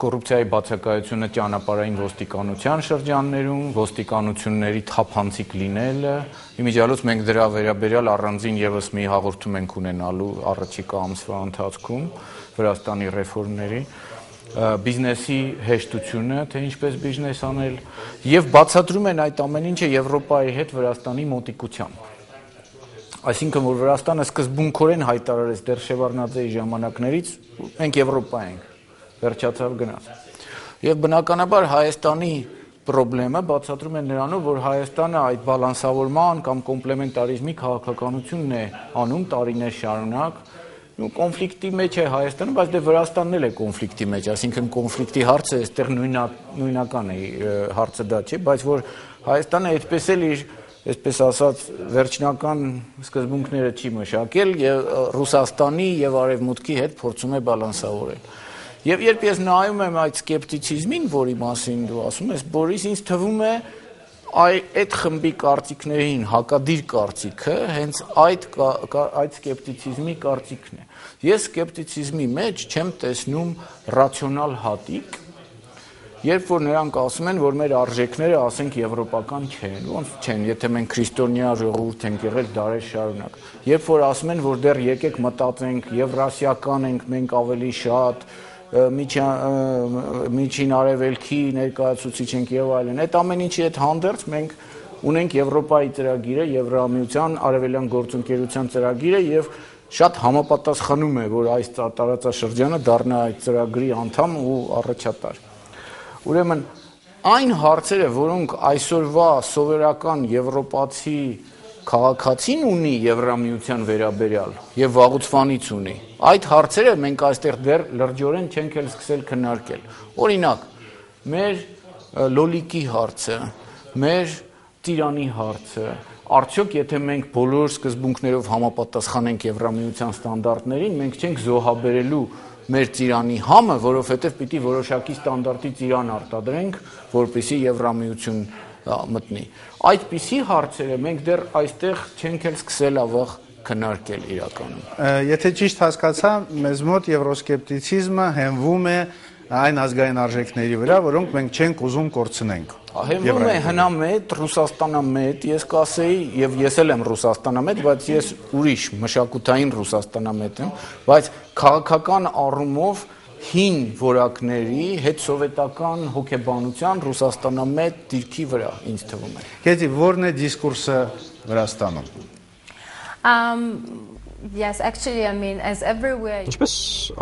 F: կոռուպցիայի բացակայությունը ճանապարհային ոստիկանության շրջաններում, ոստիկանությունների թափանցիկ լինելը, իմիջիալոց մենք դրա վերաբերյալ առանձին եւս մի հաղորդում ենք ունենալու առաջիկա ամսվա ընթացքում Վրաստանի ռեֆորմների բիզնեսի հեշտությունը, թե ինչպես բիզնես անել եւ բացատրում են այդ ամեն ինչը Եվրոպայի հետ Վրաստանի մոտիկությամբ։ Այսինքն որ Վրաստանը սկզբունքորեն հայտարարեց դեռ Շևարդնաձեի ժամանակներից մենք Եվրոպա ենք, վերջացավ գնաց։ Եվ բնականաբար Հայաստանի պրոբլեմը բացատրում են նրանով, որ Հայաստանը այդ բալանսավորման կամ կոմպլեմենտարիզմի քաղաքականությունն է անում տարիներ շարունակ կոնֆլիկտի մեջ է Հայաստանը, բայց դե Վրաստանն էլ է կոնֆլիկտի մեջ, այսինքն կոնֆլիկտի հարցը այստեղ նույնական է, հարցը դա չէ, բայց որ Հայաստանը այդպես էլ իր, այսպես ասած, վերջնական սկզբունքները չի մշակել եւ Ռուսաստանի եւ Արևմուտքի հետ փորձում է բալանսավորել։ Եվ երբ ես նայում եմ այդ սկեպտիցիզմին, որի մասին դու ասում ես, Բորիս, ինձ թվում է այդ խմբի կարծիքներին հակադիր կարծիքը հենց այդ սկեպտիցիզմի կարծիքն է։ Ես սկեպտիցիզմի մեջ չեմ տեսնում ռացիոնալ հատիկ, երբ որ նրանք ասում են, որ մեր արժեքները, ասենք, եվրոպական չեն, ոնց չեն, եթե մենք քրիստոնյա ժողովուրդ ենք եղել դարեր շարունակ։ Երբ որ ասում են, որ դեռ եկեք մտածենք, եվրասիական ենք մենք ավելի շատ, միջին արևելքի ներկայացուցիչ ենք եւ այլն։ Այդ ամեն ինչի հետ հանդերձ մենք ունենք Եվրոպայի ծրագիրը, Եվրամիության արևելյան գործընկերության ծրագիրը եւ շատ համապատասխանում է, որ այս տարածաշրջանը դառնա այդ ծրագրի անդամ ու առաջատար։ Ուրեմն այն հարցերը, որոնք այսօրվա սովորական եվրոպացի քաղաքացին ունի Եվրամիության վերաբերյալ եւ վաղուց ունի։ Այդ հարցերը մենք այստեղ դեռ լրջորեն չենք էլ սկսել քննարկել։ Օրինակ, մեր լոլիկի հարցը, մեր տիրանի հարցը, արդյոք եթե մենք բոլոր սկզբունքներով համապատասխանենք Եվրամիության ստանդարտներին, մենք չենք զոհաբերելու մեր ծիրանի համը, որովհետև պիտի որոշակի ստանդարտի ծիրան արտադրենք, որպեսզի Եվրամիություն մտնի։ Այդպիսի հարցերը մենք դեռ այստեղ չենք էլ սկսել ավաղ քննարկել իրականում։
B: Եթե ճիշտ հասկացա, մեզ մոտ եվրոսկեպտիցիզմը հենվում է այն ազգային արժեքների վրա, որոնք մենք չենք ուզում կորցնենք։
F: Հենվում է հնամետ, Ռուսաստանամետ, ես կասեի, եւ ես էլ եմ Ռուսաստանամետ, բայց ես ուրիշ մշակութային Ռուսաստանամետ եմ, բայց քաղաքական առումով հին որակների հետ սովետական հոգեբանության Ռուսաստանամետ դիրքի վրա ինձ թվում է։
B: Գետի, որն է դիսկուրսը Վրաստանում։
J: Yes, actually, I mean, as everywhere.
C: Ինչպես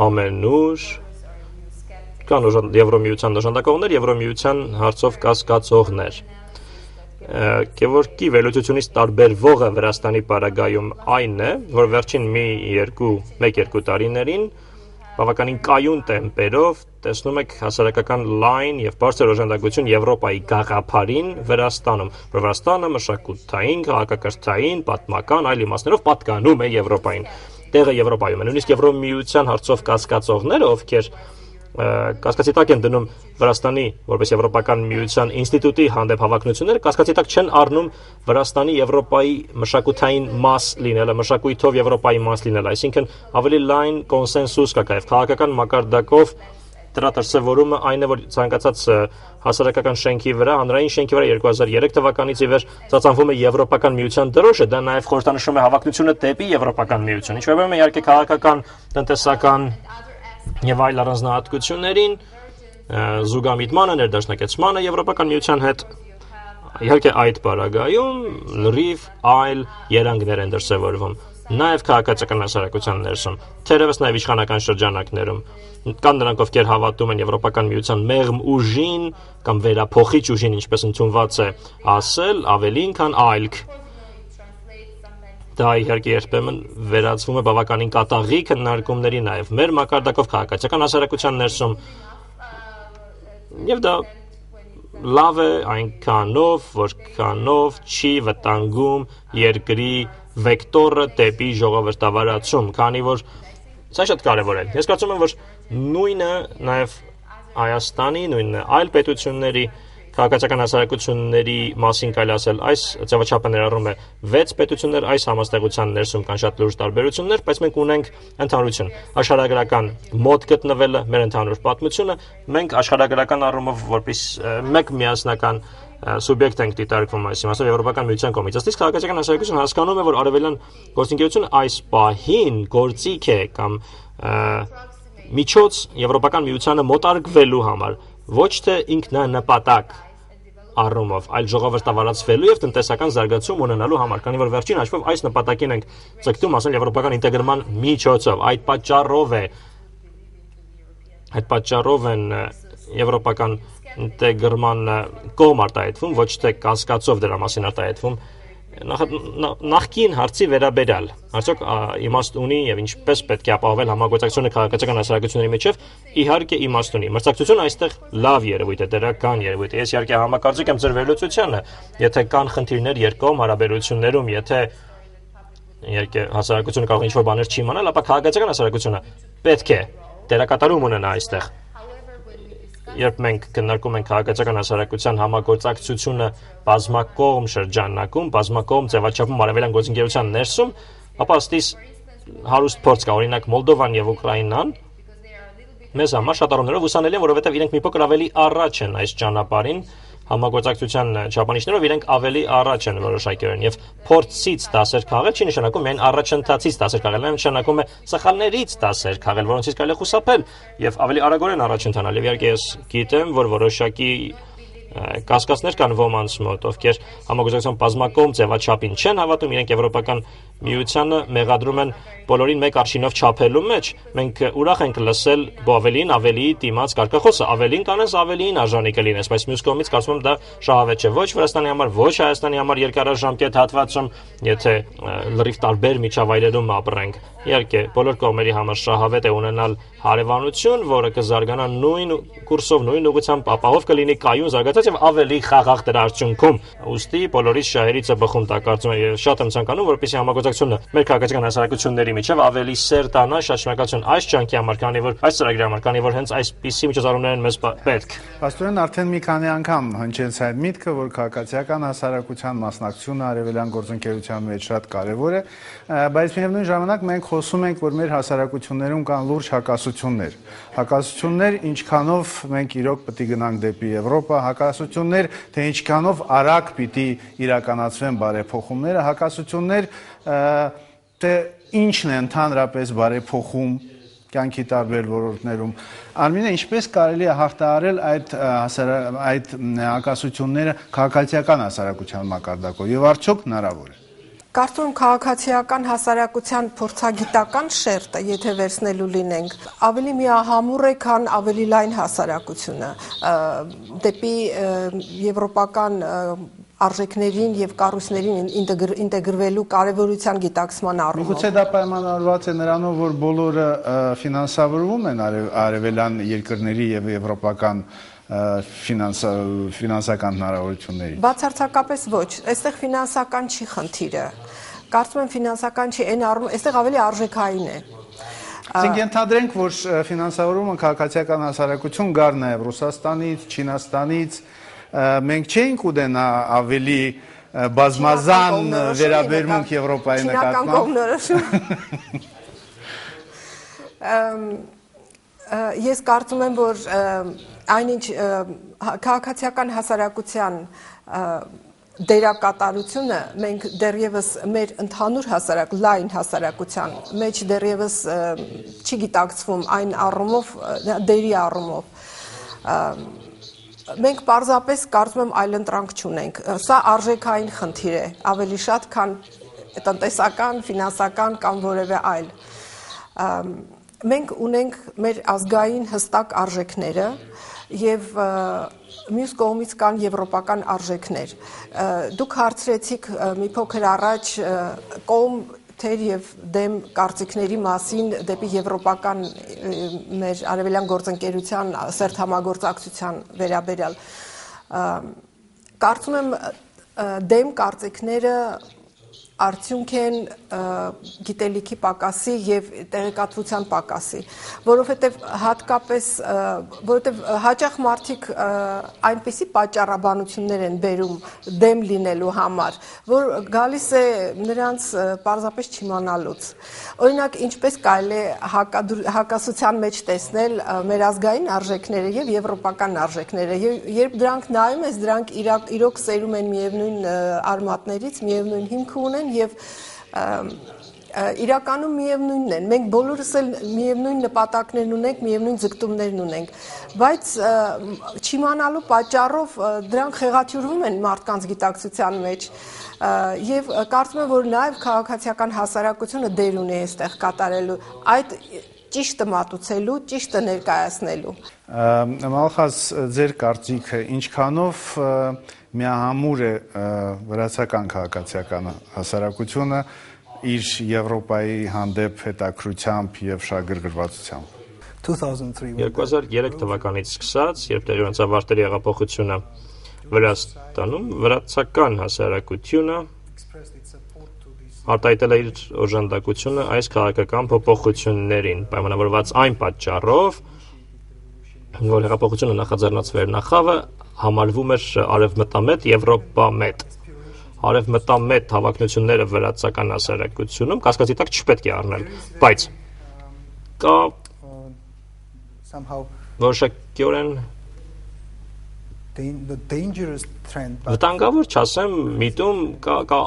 C: ամենուր կան Եվրոմիության դաշնակողներ, Եվրոմիության հարցով կասկածողներ։ Գևորգի վերլուծությունից տարբերվողը Վրաստանի պարագայում այն է, որ վերջին 1-2 տարիներին բավականին կայուն տեմպերով տեսնում եք հասարակական լայն եւ բարձր օժանդակություն Եվրոպայի գաղափարին Վրաստանում։ Վրաստանը մշակութային, քաղաքակրթային, պատմական այլ իմաստներով պատկանում է Եվրոպային։ տեղը Եվրոպայում է։ Նույնիսկ Եվրոմիության հարցով կասկածողները, ովքեր կասկածի տակ են դնում Վրաստանի որպես Եվրոպական միության ինստիտուտի հանդեպ հավակնությունները, կասկածի տակ չեն առնում Վրաստանի Եվրոպայի մշակութային մաս լինելը, մշակույթով Եվրոպայի մաս լինելը, այսինքն ավելի լայն կոնսենսուս կա կայև քաղաքական մակարդակով դրա դրսևորումը այն է, որ ցանկացած հասարակական շենքի վրա, հանրային շենքի վրա 2003 թվականից ի վեր ծածանվում է Եվրոպական միության դրոշը, դա նաև խորհրդանշում է հավակնությունը դեպի Եվրոպական միություն։ Ինչ վերաբերում է իհարկե քաղաքական, տնտեսական եւ այլ առանձնահատկություններին, զուգամիտմանը, ներդաշնակեցմանը Եվրոպական միության հետ, իհարկե այդ պարագայում լրիվ այլ երանգներ են դրսևորվում, նաև քաղաքացիական հասարակության ներսում, թերևս նաև իշխանական շրջանակներում, կան նրանք, ովքեր հավատում են Եվրոպական միության մեղմ ուժին կամ վերափոխիչ ուժին, ինչպես ընդունված է ասել, ավելին, քան այլք։ Դա իհարկե երբեմն վերածվում է բավականին կատաղի քննարկումների նաև մեր մակարդակով քաղաքացիական հասարակության ներսում, եւ դա լավ է այնքանով, որքանով չի վտանգում երկրի վեկտորը դեպի ժողովրդավարացում, քանի որ սա շատ կարևոր է։ Ես կարծում եմ, որ նույնը նաև Հայաստանի, նույնը այլ պետությունների քաղաքացիական հասարակությունների մասին կարելի ասել, այս ձևաչափը ներառում է 6 պետություններ, այս համաստեղության ներսում կան շատ լուրջ տարբերություններ, բայց մենք ունենք ընդհանրություն, աշխարհագրական մոտ գտնվելը, մեր ընդհանուր պատմությունը, մենք աշխարհագրական առումով որպես մեկ միասնական սուբյեկտ ենք դիտարկվում այս իմաստով Եվրոպական միության կողմից։ Ըստ իս քաղաքացիական հասարակությունը հասկանում է, որ արևելյան գործընկերությունը այս պահին գործիք է կամ միջոց Եվրոպական միությանը մոտարկվելու համար, ոչ թե ինքնանպատակ առումով, այլ ժողովրդավարացվելու եւ տնտեսական զարգացում ունենալու համար, քանի որ վերջին հաշվով այս նպատակին ենք ցկտում, ասել Եվրոպական ինտեգրման միջոցով, այդ պատճառով են Եվրոպական ինտեգրման կողմ արտահայտվում, ոչ թե կասկածով դրա մասին արտահայտվում։ Նախկին հարցի վերաբերյալ, արդյոք իմաստ ունի եւ ինչպես պետք է ապահովել համագործակցությունը քաղաքացիական հասարակությունների միջև, իհարկե իմաստ ունի։ Մրցակցությունը այստեղ լավ երևույթ է, դրական երևույթ է։ Ես իհարկե համակարծիք եմ ձեր վերլուծությանը, եթե կան խնդիրներ երկկողմ հարաբերություններում, եթե իհարկե հասարակությունը կարող է ինչ-որ բաներ չի իմանալ, ապա քաղաքացիական հասարակությունը պետք է դերակատարում ունենա այստեղ։ Երբ մենք քննարկում ենք քաղաքացիական հասարակության համագործակցությունը բազմակողմ շրջանակում, բազմակողմ ձևաչափում արևելյան գործընկերության ներսում, ապա ըստ իս հարուստ փորձ կա, օրինակ Մոլդովան եւ Ուկրաինան մեզ համար շատ առումներով ուսանելի են, որովհետեւ իրենք մի փոքր ավելի առաջ են այս ճանապարհին համագործակցության չափանիշներով իրենք ավելի առաջ են որոշակիորեն եւ փորձից դասեր քաղել չի նշանակում միայն առաջընթացից դասեր քաղել, այլ նշանակում է սխալներից դասեր քաղել, որոնցից կարելի է խուսափել եւ ավելի արագորեն առաջ ընթանալ։ Եվ իհարկե ես գիտեմ, որ որոշակի կասկածներ կան ոմանց մոտ, ովքեր համագործակցության բազմակողմ ձևաչափին չեն հավատում, իրենք Եվրոպական միությանը մեղադրում են բոլորին մեկ արշինով չափելու մեջ։ Մենք ուրախ ենք լսել ավելի դիմաց կարգախոսը, ավելին կանես, ավելին արժանի կլինես, բայց մյուս կողմից կարծում եմ դա շահավետ չէ ոչ Վրաստանի համար, ոչ Հայաստանի համար երկարաժամկետ հատվածում, եթե լրիվ տարբեր միջավայրերում ապրենք։ Իհարկե, բոլոր կողմերի համար շահավետ է ունենալ հարևանություն, որը կզարգանա նույն կուրսով, նույն ուղղությամբ, ապահով կլինի կայուն զարգացած եւ ավելի խաղաղ դրա արդյունքում։ Ուստի բոլորիս շահերից է բխում դա կարծում եմ, եւ շատ եմ ցանկանում, որպեսզի համագործակցությունը մեր քաղաքացիական հասարակությունների միջև ավելի սեր տանա շատ շնորհակալություն այս ջանքի համար, քանի որ այս ծրագրի համար, քանի որ հենց այսպիսի միջոցառումներ են մեզ պետք։
B: Պաստորեն արդեն մի քանի անգամ հնչեց այդ միտքը, որ քաղաքացիական հասարակության մասնակցությունը արևելյան գործընկերության մեջ շատ կարևոր է, բայց միևնույն ժամանակ մենք խոսում ենք, որ մեր հասարակություններում կան լուրջ հակասություններ։ Հակասություններ, ինչքանով մենք իրոք պետք է գնանք դեպի Եվրոպա, հակասություններ, թե ինչքանով արագ պիտի իրականացվեն բարեփոխումները, հակասություններ, թե ինչն է ընդհանրապես բարեփոխում կյանքի տարբեր ոլորտներում։ Արմինե, ինչպես կարելի է հաղթահարել այդ հակասությունները քաղաքացիական հասարակության մակարդակով եւ արդյոք հնարավոր է։
H: Կարծում եմ քաղաքացիական հասարակության փորձագիտական շերտը, եթե վերցնելու լինենք, ավելի միահամուռ է, քան ավելի լայն հասարակությունը դեպի եվրոպական արժեքներին եւ կառույցներին ինտեգրվելու կարեւորության գիտակցման առումով։
B: Միգուցե դա պայմանավորված է նրանով, որ բոլորը ֆինանսավորվում են արևելյան երկրների եւ եվրոպական ֆինանսական հնարավորությունների։
H: Բացարձակապես ոչ, այստեղ ֆինանսական չի խնդիրը։ կարծում եմ ֆինանսական չի, այն առում, այստեղ ավելի արժեքային է։
B: Իսկ ենթադրենք, որ ֆինանսավորումը քաղաքացիական հասարակություն գար նաև Ռուսաստանից, Չինաստանից, մենք չէինք ուտենա ավելի բազմազան վերաբերմունք Եվրոպայի նկատմամբ։
H: Ես կարծում եմ, որ այնինչ քաղաքացիական հասարակության դերակատարությունը մենք դեռևս մեր ընդհանուր լայն հասարակության մեջ դեռևս չի գիտակցվում այն առումով, դերի առումով։ Մենք պարզապես կարծում եմ այլընտրանք չունենք։ Սա արժեքային խնդիր է, ավելի շատ, քան տնտեսական, ֆինանսական կամ որևէ այլ։ Մենք ունենք մեր ազգային հստակ արժեքները եւ մյուս կողմից կան եվրոպական արժեքներ։ Դուք հարցրեցիք մի փոքր առաջ կողմ թեր եւ դեմ կարծիքների մասին դեպի եվրոպական մեր արևելյան գործընկերության սերտ համագործակցության վերաբերյալ։ Կարծում եմ դեմ կարծիքները արդյունք են գիտելիքի պակասի եւ տեղեկատվության պակասի, որովհետեւ հաճախ մարդիկ այնպիսի պատճառաբանություններ են բերում դեմ լինելու համար, որ գալիս է նրանց պարզապես չիմանալուց։ Օրինակ, ինչպես կարելի է հակասության մեջ տեսնել մեր ազգային արժեքները եւ եվրոպական արժեքները, երբ դրանք նայում ես, դրանք իրոք սերում են միևնույն արմատներից, միևնույն հիմք ունեն եւ իրականում միևնույնն են։ Մենք բոլորս էլ միևնույն նպատակներն ունենք, միևնույն ձգտումներն ունենք, բայց չիմանալու պատճառով դրանք խեղաթյուրվում են մարդկանց գիտակցության մեջ եւ կարծում եմ, որ նաեւ քաղաքացիական հասարակությունը դեր ունի այստեղ կատարելու այդ ճիշտը մատուցելու, ճիշտը ներկայացնելու։
B: Մալխաս, ձեր կարծիքը ինչքանով միահամուր է վրացական քաղաքացիական հասարակությունը իր Եվրոպայի հանդեպ հետաքրությամբ եւ շահագրգռվածությամբ։
C: 2003 թվականից սկսած, երբ տեղի ունեցավ Արտերի հեղափոխությունը Վրաստանում, վրացական հասարակությունը արտահայտել է իր օժանդակությունը այս քաղաքական փոփոխություններին, պայմանավորված այն պատճառով, որ հեղափոխությունը նախաձեռնածվեր նախավը համարվում էր արևմտամետ, եվրոպամետ։ Արևմտամետ հավակնությունները վրացական հասարակությունում կասկածի տակ չպետք է առնել, բայց կա որոշակիորեն վտանգավոր չասեմ միտում կա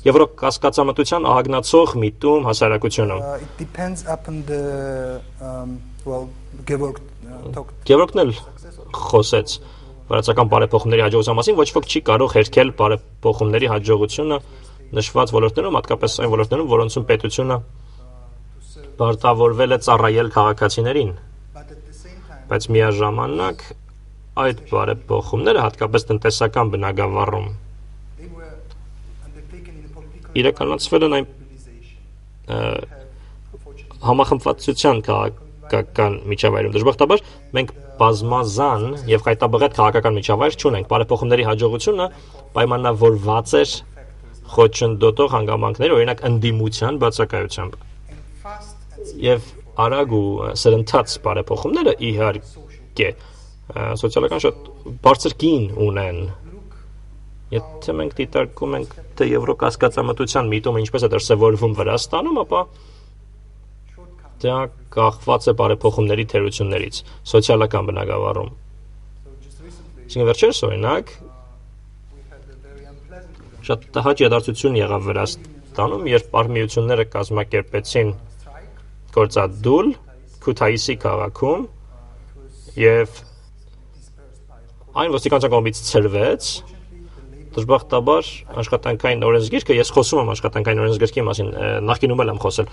C: եվրոկասկածամտության ահագնացող միտում հասարակությունում։ Գևորգն էլ խոսեց վրացական բարեփոխումների հաջողության մասին, ոչ ոք չի կարող հերքել բարեփոխումների հաջողությունը նշված ոլորտներում, հատկապես այն ոլորտներում, որոնցում պետությունը պարտավորվել է ծառայել քաղաքացիներին։ Բայց միաժամանակ այդ բարեփոխումները, հատկապես տնտեսական բնագավառում, իրականացվել են այն համախմբվածության քաղաքական միջավայրում։ Դժբախտաբար մենք բազմազան եւ կայտաբղետ քաղաքական միջավայր չունենք։ Բարեփոխումների հաջողությունը պայմանավորված էր խոչընդոտող հանգամանքների, օրինակ ընդդիմության բացակայությամբ։ Եվ արագ ու սրընթաց բարեփոխումները իհարկե սոցիալական շատ բարձր գին ունեն։ Եթե մենք դիտարկում ենք թե եվրոկասկածամտության միտումը ինչպես է դրսևորվում Վրաստանում, ապա դա կախված է բարեփոխումների թերություններից սոցիալական բնագավառում։ Այսինքն վերջերս օրինակ շատ տհաճ իրադարձություն եղավ Վրաստանում, երբ արմիությունները կազմակերպեցին գործադուլ Քութայիսի քաղաքում եւ այն ոստիկանության կողմից ցրվեց։ Դժբախտաբար աշխատանքային օրենսգիրքը, ես խոսում եմ աշխատանքային օրենսգիրքի մասին, նախկինում եմ խոսել։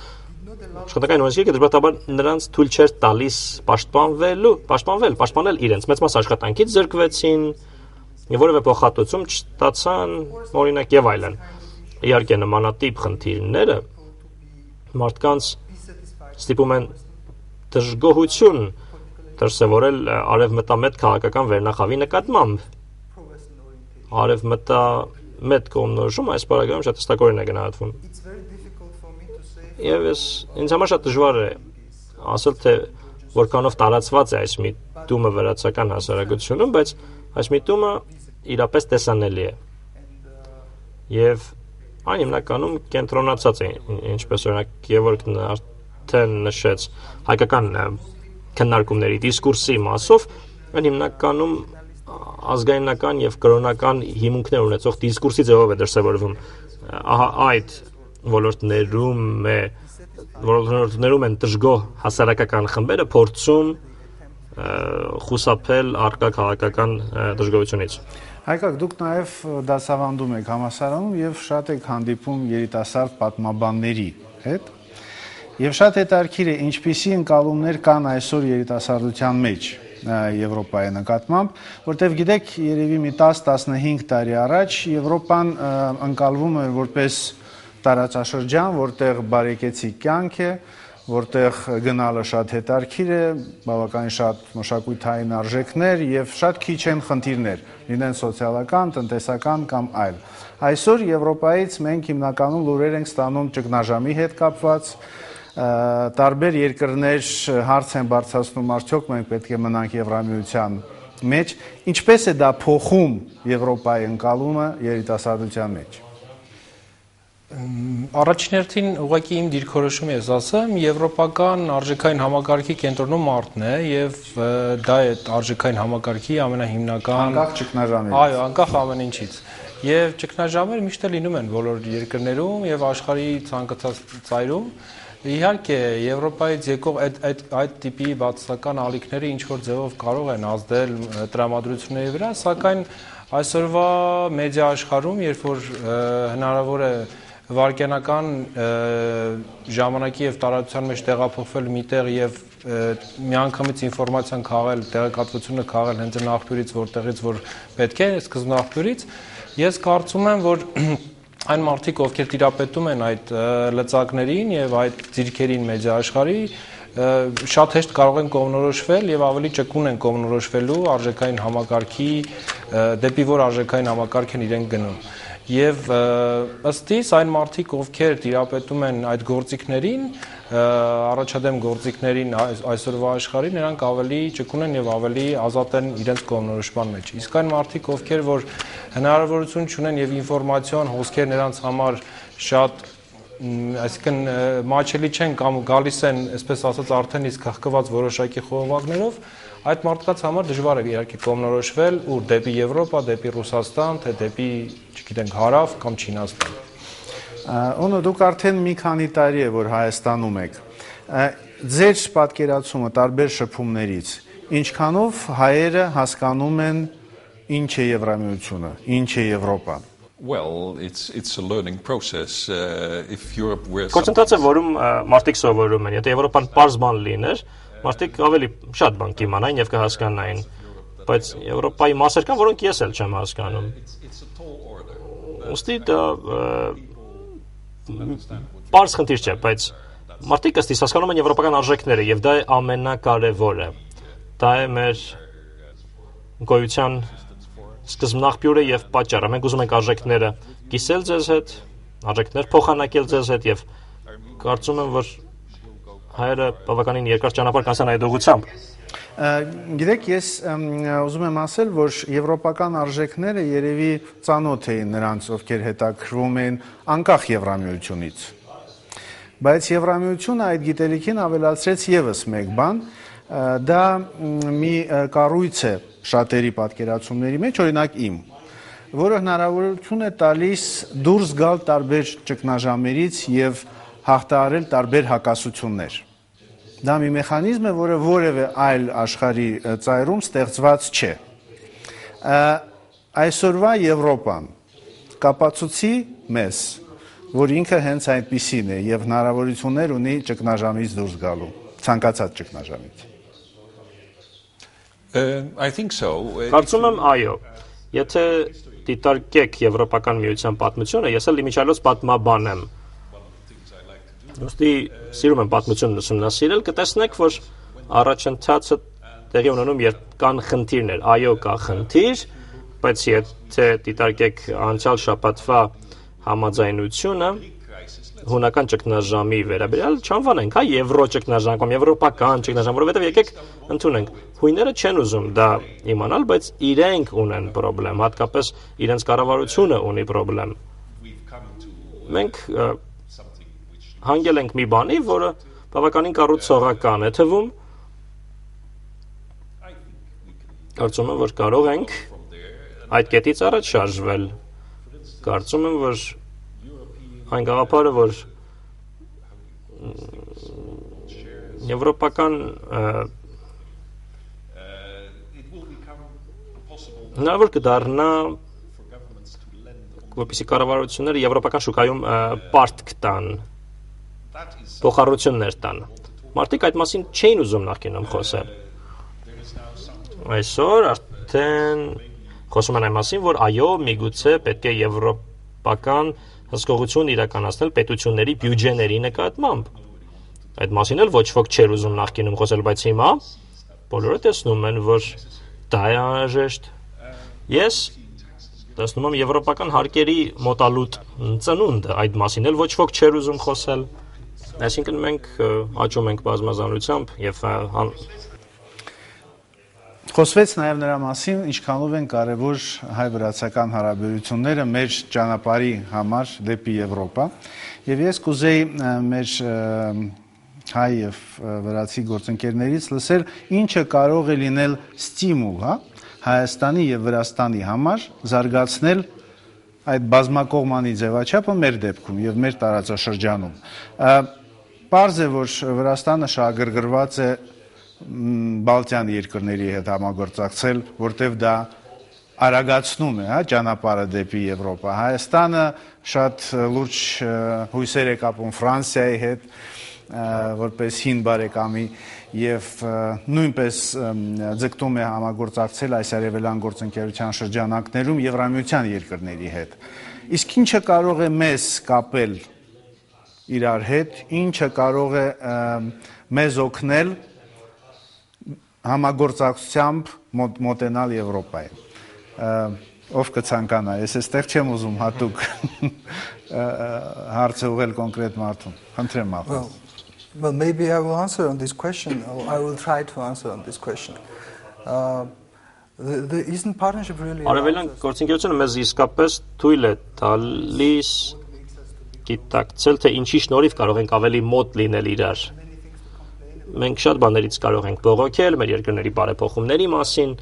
C: Աշխատանքային օրենսգիրքը դժբախտաբար նրանց թույլ չէր տալիս պաշտպանել իրենց։ Մեծ մաս աշխատանքից զրկվեցին, որևէ փոխհատուցում չստացան, օրինակ եւ այլն։ Իհարկե նմանատիպ խնդիրները մարդկանց ստիպում են դժգոհություն դրսևորել արևմտամետ քաղաքական վերնախավի նկատմամբ։ մեծ կողմնորոշում այս պարագայում շատ հստակորեն է գնահատվում։ Եվ ինձ համար շատ դժվար է ասել, թե որքանով տարածված է այս միտումը վրացական հասարակությունում, բայց այս միտումը իրապես տեսանելի է։ Եվ այն հիմնականում կենտրոնացած է, ինչպես օրինակ Գևորգն արդեն նշեց, հայկական քննարկումների դիսկուրսի մասով, այն հիմնականում ազգայնական եւ կրոնական հիմունքներ ունեցող դիսկուրսի ձևով է դրսևորվում։ Ահա այդ ոլորտներում են դժգոհ հասարակական խմբերը փորձում խուսափել առկա քաղաքական դժգոհությունից։
B: Հայկակ, դուք նաև դասավանդում եք համալսարանում եւ շատ եք հանդիպում երիտասարդ պատմաբանների հետ։ Եվ շատ հետաքրքիր է, ինչպիսի ընկալումներ կան այսօր երիտասարդության մեջ Եվրոպայի նկատմամբ, որտեղ գիտեք, երևի մի 10-15 տարի առաջ Եվրոպան ընկալվում էր որպես տարածաշրջան, որտեղ բարեկեցիկ կյանք է, որտեղ գնալը շատ հետաքրքիր է, բավականին շատ մշակութային արժեքներ եւ շատ քիչ են խնդիրներ, լինեն սոցիալական, տնտեսական կամ այլ։ Այսօր Եվրոպայից մենք հիմնականում լուրեր ենք ստանում ճգնաժամի հետ կապված, տարբեր երկրներ հարց են բարձրացնում, արդյոք մենք պետք է մնանք Եվրամիության մեջ, ինչպես է դա փոխում Եվրոպայի ընկալումը երիտասարդության մեջ։
G: Առաջին հերթին ուղղակի իմ դիրքորոշումը ես ասեմ, եվրոպական արժեքային համակարգի կենտրոնում մարդն է եւ դա է արժեքային համակարգի ամենահիմնական
B: անկախ ճգնաժամից։
G: Այո, անկախ ամեն ինչից։ Եվ ճգնաժամերը միշտ լինում են բոլոր երկրներում եւ աշխարհի ցանկացած ծայրում։ Իհարկե, Եվրոպայից եկող այդ տիպի բացասական ալիքները ինչ որ ձևով կարող են ազդել տրամադրությունների վրա, սակայն այսօրվա մեդիա աշխարհում, երբ որ հնարավոր է վարկյանական ժամանակի եւ տարածության մեջ տեղափոխվել միտեղ եւ միանգամից ինֆորմացիան քաղել, տեղեկատվությունը քաղել հենց այն աղբյուրից, որտեղից որ պետք է, սկզբնաղբյուրից, ես կարծում եմ, որ այն մարդիկ, ովքեր տիրապետում են այդ լծակներին եւ այդ ձիրքերին մեդիա աշխարհի, շատ հեշտ կարող են կողմնորոշվել եւ ավելի ճկուն են կողմնորոշվելու արժեքային համակարգի դեպի որ արժեքային համակարգ են իրենք գնում։ Եվ ըստ իս այն մարդիկ, ովքեր տիրապետում են այդ գործիքներին, առաջադեմ գործիքներին այսօրվա աշխարհի, նրանք ավելի ճկուն են եւ ավելի ազատ են իրենց կողմնորոշման մեջ։ Իսկ այն մարդիկ, ովքեր որ հնարավորություն չունեն եւ ինֆորմացիոն հոսքեր նրանց համար շատ այսինքն մաչելի չեն կամ գալիս են, այսպես ասած, արդեն իսկ հղկված որոշակի խողովակներով, այդ մարդկանց համար դժվար է իհարկե կողմնորոշվել ուր դեպի Եվրոպա, դեպի Ռուսաստան, թե դեպի, չգիտենք, Հարավ կամ Չինաստան։
B: Օնո, դուք արդեն մի քանի տարի է, որ Հայաստանում եք։ Ձեր պատկերացումը տարբեր շփումներից, ինչքանով հայերը հասկանում են ինչ է Եվրամիությունը, ինչ է Եվրոպան։
I: Well, it's a learning process. If Europe were
C: Կոնցենտրացիա, որում մարդիկ սովորում են, եթե Եվրոպան պարզ բան լիներ, մարդիկ ավելի շատ բան կիմանային եւ կհասկանային, բայց Եվրոպայի մասեր կան, որոնք ես էլ չեմ հասկանում։ Ոստի դա պարզ խնդիր չէ, բայց մարդիկ ըստ իս հասկանում են եվրոպական արժեքները եւ դա է ամենակարևորը։ Դա է մեր գոյության սկզբնաղբյուրը եւ պատճառը։ Մենք ուզում ենք արժեքները կիսել ձեզ հետ, արժեքներ փոխանակել ձեզ հետ եւ կարծում եմ, որ հայերը բավականին երկար ճանապարհ կանցան այդ ուղղությամբ։
B: Գիտեք, ես ուզում եմ ասել, որ եվրոպական արժեքները երևի ծանոթ էին նրանց, ովքեր հետաքրվում են անկախ Եվրամիությունից։ Բայց Եվրամիությունը այդ գիտելիքին ավելացրեց եւս մեկ բան, դա մի կառույց է շատերի պատկերացումների մեջ, օրինակ իմ, որը հնարավորություն է տալիս դուրս գալ տարբեր ճգնաժամերից եւ հաղթահարել տարբեր հակասություններ։ Դա մի մեխանիզմ է, որը որևէ այլ աշխարհի ծայրում ստեղծված չէ։ Այսօրվա Եվրոպան կապացուցի մեզ, որ ինքը հենց այդպիսին է եւ հնարավորություններ ունի ճգնաժամից դուրս գալու, ցանկացած ճգնաժամից։
I: I think so.
C: Կարծում եմ, այո։ Եթե դիտարկեք Եվրոպական միության պատմությունը, ես էլ իմիջիալոց պատմաբան եմ։ Ոստի սիրում եմ պատմությունն ուսումնասիրել, կտեսնեք, որ առաջընթացը տեղի ունենում, երբ կան խնդիրներ, այո, կա խնդիր, բայց եթե դիտարկեք անցյալ շաբաթվա համաձայնությունը հունական ճգնաժամի վերաբերյալ չանվանենք, հա, եվրո ճգնաժամ կամ եվրոպական ճգնաժամ, որովհետև եկեք ընդունենք, հույները չեն ուզում դա իմանալ, բայց իրենք ունեն խնդրեմ, հատկապես իրենց կառավարությունը ունի խնդրեմ։ Մենք հանգել ենք մի բանի, որը բավականին կառուցողական է թվում։ Կարծում եմ, որ կարող ենք այդ կետից առաջ շարժվել։ Կարծում եմ, որ այն գաղափարը, որ եվրոպական հնարավոր կդառնա, որպեսզի կառավարությունները եվրոպական շուկայում պարտք տան, փոխառություններ տան։ Մարդիկ այդ մասին չէին ուզում նախկինում խոսել։ Այսօր արդեն խոսում են այն մասին, որ այո, միգուցե պետք է եվրոպական հսկողություն իրականացնել պետությունների բյուջեների նկատմամբ։ Այդ մասին էլ ոչ ոք չէր ուզում նախկինում խոսել, բայց հիմա բոլորը տեսնում են, որ դա է անհրաժեշտ։ Ես տեսնում եմ եվրոպական հարկերի մոտալուտ ծնունդը, այդ մասին էլ ոչ ոք չէր ուզում խոսել։ Այսինքն մենք աճում ենք բազմազանությամբ եւ
B: Խոսվեց նաև նրա մասին, ինչքանով են կարևոր հայ-վրացական հարաբերությունները մեր ճանապարհի համար դեպի Եվրոպա, եւ ես կուզեի մեր հայ եւ վրացի գործընկերներից լսել, ինչը կարող է լինել ստիմուլ, հա, Հայաստանի եւ Վրաստանի համար զարգացնել այդ բազմակողմանի ձևաչափը մեր դեպքում եւ մեր տարածաշրջանում։ Պարզ է, որ Վրաստանը շահագրգռված է Բալտյան երկրների հետ համագործակցել, որտեղ դա արագացնում է, հա, ճանապարհը դեպի Եվրոպա։ Հայաստանը շատ լուրջ հույսեր է կապում Ֆրանսիայի հետ, որպես հին բարեկամի եւ նույնպես ձգտում է համագործակցել այս արևելյան գործընկերության շրջանակներում Եվրամիության երկրների հետ։ Իսկ ինչը կարող է մեզ կապել իրար հետ, ինչը կարող է մեզ օգնել համագործակցությամբ մոտենալ Եվրոպային։ Ով կցանկանա, ես այստեղ չեմ ուզում հատուկ հարցը ուղղել կոնկրետ մարդուն։ Խնդրեմ ախր։
E: Well, maybe I will answer on this question, or I will try to answer on this question. The Eastern Partnership really
C: Արևելյան գործընկերությունը մեզ իսկապես թույլ է տալիս գիտակցել, թե ինչի շնորհիվ կարող ենք ավելի մոտ լինել իրար։ Մենք շատ բաներից կարող ենք բողոքել մեր երկրների բարեփոխումների մասին,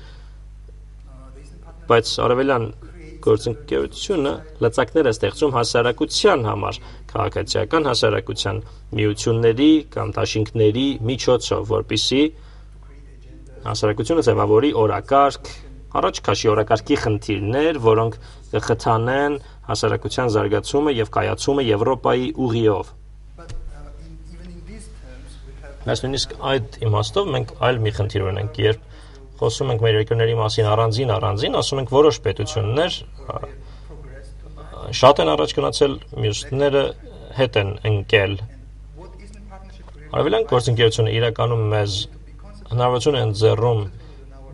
C: բայց արևելյան գործընկերությունը լծակներ է ստեղծում հասարակության համար, քաղաքացիական հասարակության միությունների կամ դաշինքների միջոցով, որպեսզի հասարակությունը ձևավորի օրակարգ, առաջ քաշի օրակարգի խնդիրներ, որոնք կխթանեն հասարակության զարգացումը եւ կայացումը Եվրոպայի ուղիով։ Բայց նույնիսկ այդ իմաստով մենք այլ մի խնդիր ունենք, երբ խոսում ենք մեր երկրների մասին առանձին, ասում ենք որոշ պետություններ շատ են առաջ գնացել, մյուսները հետ են ընկել։ Արևելյան գործընկերությունը իրականում մեզ հնարավորություն է ընձեռում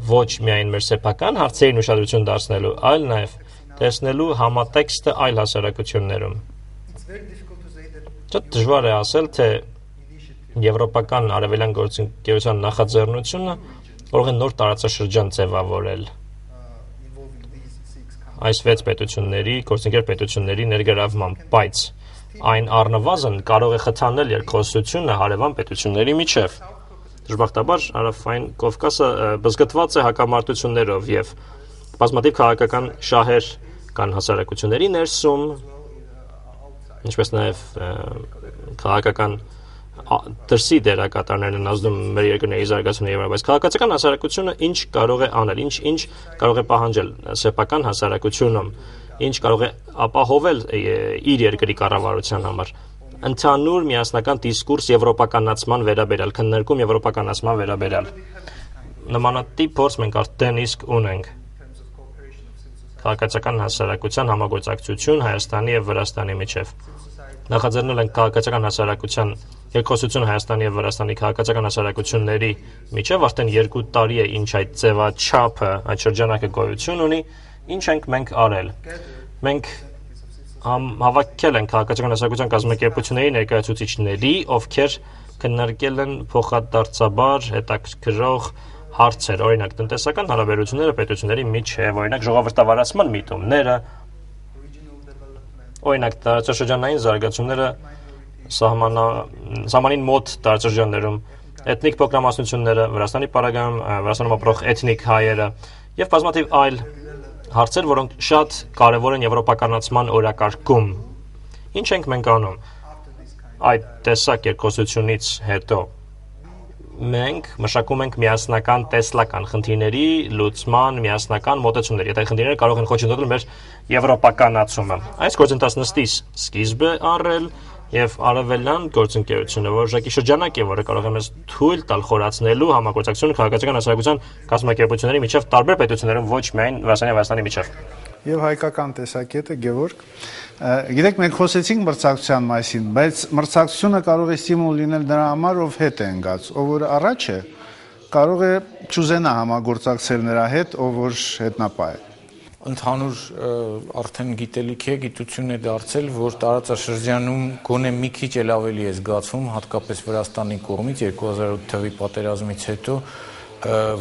C: ոչ միայն մեր սեփական հարցերին ուշադրություն դարձնելու, այլ նաև տեսնելու համատեքստը այլ հասարակություններում։ Շատ դժվար է ասել, թե եվրոպական արևելյան գործընկերության նախաձեռնությունը կարող է նոր տարածաշրջան ձևավորել այս 6 պետությունների, գործընկեր պետությունների ներգրավմամբ, բայց այն առնվազն կարող է խթանել երկխոսությունը հարևան պետությունների միջև։ Դժբախտաբար Հարավային Կովկասը բզգտված է հակամարտություններով եւ բազմաթիվ քաղաքական շահեր կան հասարակությունների ներսում, ինչպես նաեւ քաղաքական դրսի դերակատարներն են ազդում մեր երկրների զարգացումը եւ այլն, բայց քաղաքացիական հասարակությունը ինչ կարող է անել, ինչ կարող է պահանջել սեփական հասարակությունում, ինչ կարող է ապահովել իր երկրի կառավարության համար։ Ընդհանուր միասնական դիսկուրս եվրոպականացման վերաբերյալ, քննարկում եվրոպականացման վերաբերյալ։ Նմանատիպ փորձ մենք արդեն իսկ ունենք։ Քաղաքացիական հասարակության համագործակցություն Հայաստանի եւ Վրաստանի միջև։ Նախաձեռնել ենք քաղաքացիական հասարակության երկխոսությունը Հայաստանի եւ Վրաստանի քաղաքացիական հասարակությունների միջև արդեն 2 տարի է ինչ այդ ձևաչափը, այդ շրջանակը գոյություն ունի Ինչ ենք մենք արել։ Մենք հավաքել են քաղաքացիական հասարակության կազմակերպությունների ներկայացուցիչների, ովքեր քննարկել են փոխադարձաբար հետաքրքրող հարցեր, օրինակ տնտեսական հարաբերությունները պետությունների միջև, օրինակ ժողովրդավարացման միտումները, օրինակ տարածաշրջանային զարգացումները սահմանին մոտ տարածաշրջաններում, էթնիկ փոքրամասնությունները, Վրաստանի պարագայում, Վրաստանում ապրող էթնիկ հայերը եւ բազմաթիվ այլ հարցեր, որոնք շատ կարեւոր են եվրոպականացման օրակարգում։ Ինչ ենք մենք անում այդ տեսակ երկխոսությունից հետո։ Մենք մշակում ենք միասնական տեսլական խնդիրների լուծման միասնական մոտեցումներ։ Եթե խնդիրները կարող են խոչընդոտել մեր եվրոպականացումը։ Այս գործընթացն ըստիս սկիզբ է առել եւ արևելյան գործընկերությունը որոշակի շրջանակ է, որը կարող է մեզ թույլ տալ խորացնելու համագործակցությունը քաղաքացիական հասարակության կազմակերպությունների միջև տարբեր պետություններում, ոչ միայն Վրաստանի միջև։
B: Եվ հայկական տեսակետը Գևորգ, գիտեք մենք խոսեցինք մրցակցության մասին, բայց մրցակցությունը կարող է ստիմուլ լինել նրա համար, ով հետ է ընկած, ով որ առաջ է, կարող է չուզենա համագործակցել նրա հետ, ով որ հետնապահ է։
F: Ընդհանուր արդեն գիտելիք է, գիտություն է դարձել, որ տարածաշրջանում գոնե մի քիչ էլ ավելի է զգացվում, հատկապես Վրաստանի կողմից 2008 թվականի պատերազմից հետո,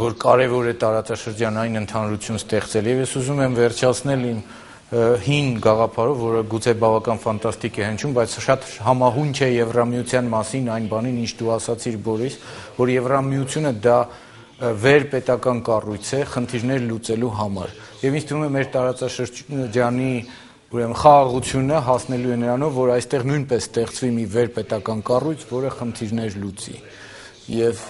F: որ կարևոր է տարածաշրջանային ընդհանրություն ստեղծել եւ ես ուզում եմ վերջացնել իմ հին գաղափարով, որը գուցե բավական ֆանտաստիկ է հնչում, բայց շատ համահունչ է Եվրամիության մասին այն բանին, ինչ դու ասացիր Բորիս, որ Եվրամիությունը դա վերպետական կառույց է խնդիրներ լուծելու համար։ Եվ ինձ թվում է մեր տարածաշրջանի ուրեմն խաղաղությունը հասնելու է նրանով, որ այստեղ նույնպես ստեղծվի մի վերպետական կառույց, որը խնդիրներ լուծի։ Եվ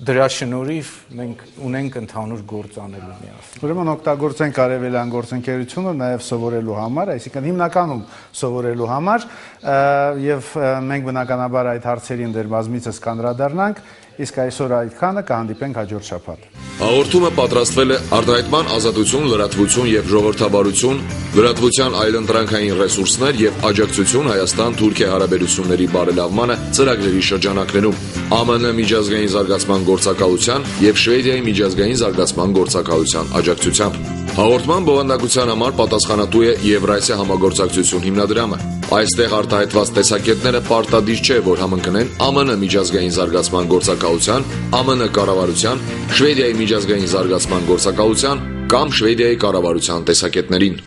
F: դրա շնորհիվ մենք ունենք ընդհանուր գործ անելու միասին։
B: Ուրեմն օգտագործենք արևելյան գործընկերությունը նաև սովորելու համար, այսինքն հիմնականում սովորելու համար, եւ մենք բնականաբար այդ հարցերին դեռ բազմիցս կանդրադառնանք, իսկ այսօր այդքանը կհանդիպենք հաջորդ շաբաթ։
A: Հաղորդումը պատրաստվել է Արտահայտման ազատություն, լրատվություն եւ ժողովրդավարություն, լրատվության այլընտրանքային ռեսուրսներ եւ աջակցություն Հայաստան-Թուրքիա հարաբերությունների բարելավմանը ծրագրերի շրջանակներում, ԱՄՆ միջազգային զարգացման գործակալության եւ Շվեդիայի միջազգային զարգացման գործակալության աջակցությամբ։ Հաղորդման բովանդակության համար պատասխանատու է Եվրասիա համագործակցություն հիմնադրամը։ Այստեղ արտահայտված տեսակետները պարտադիր չէ, որ համընկնեն ԱՄՆ միջազգային զարգացման գործակալության, ԱՄՆ կառավարության, Շվեդիայի միջազգային զարգացման գործակալության կամ Շվեդիայի կառավարության տեսակետներին։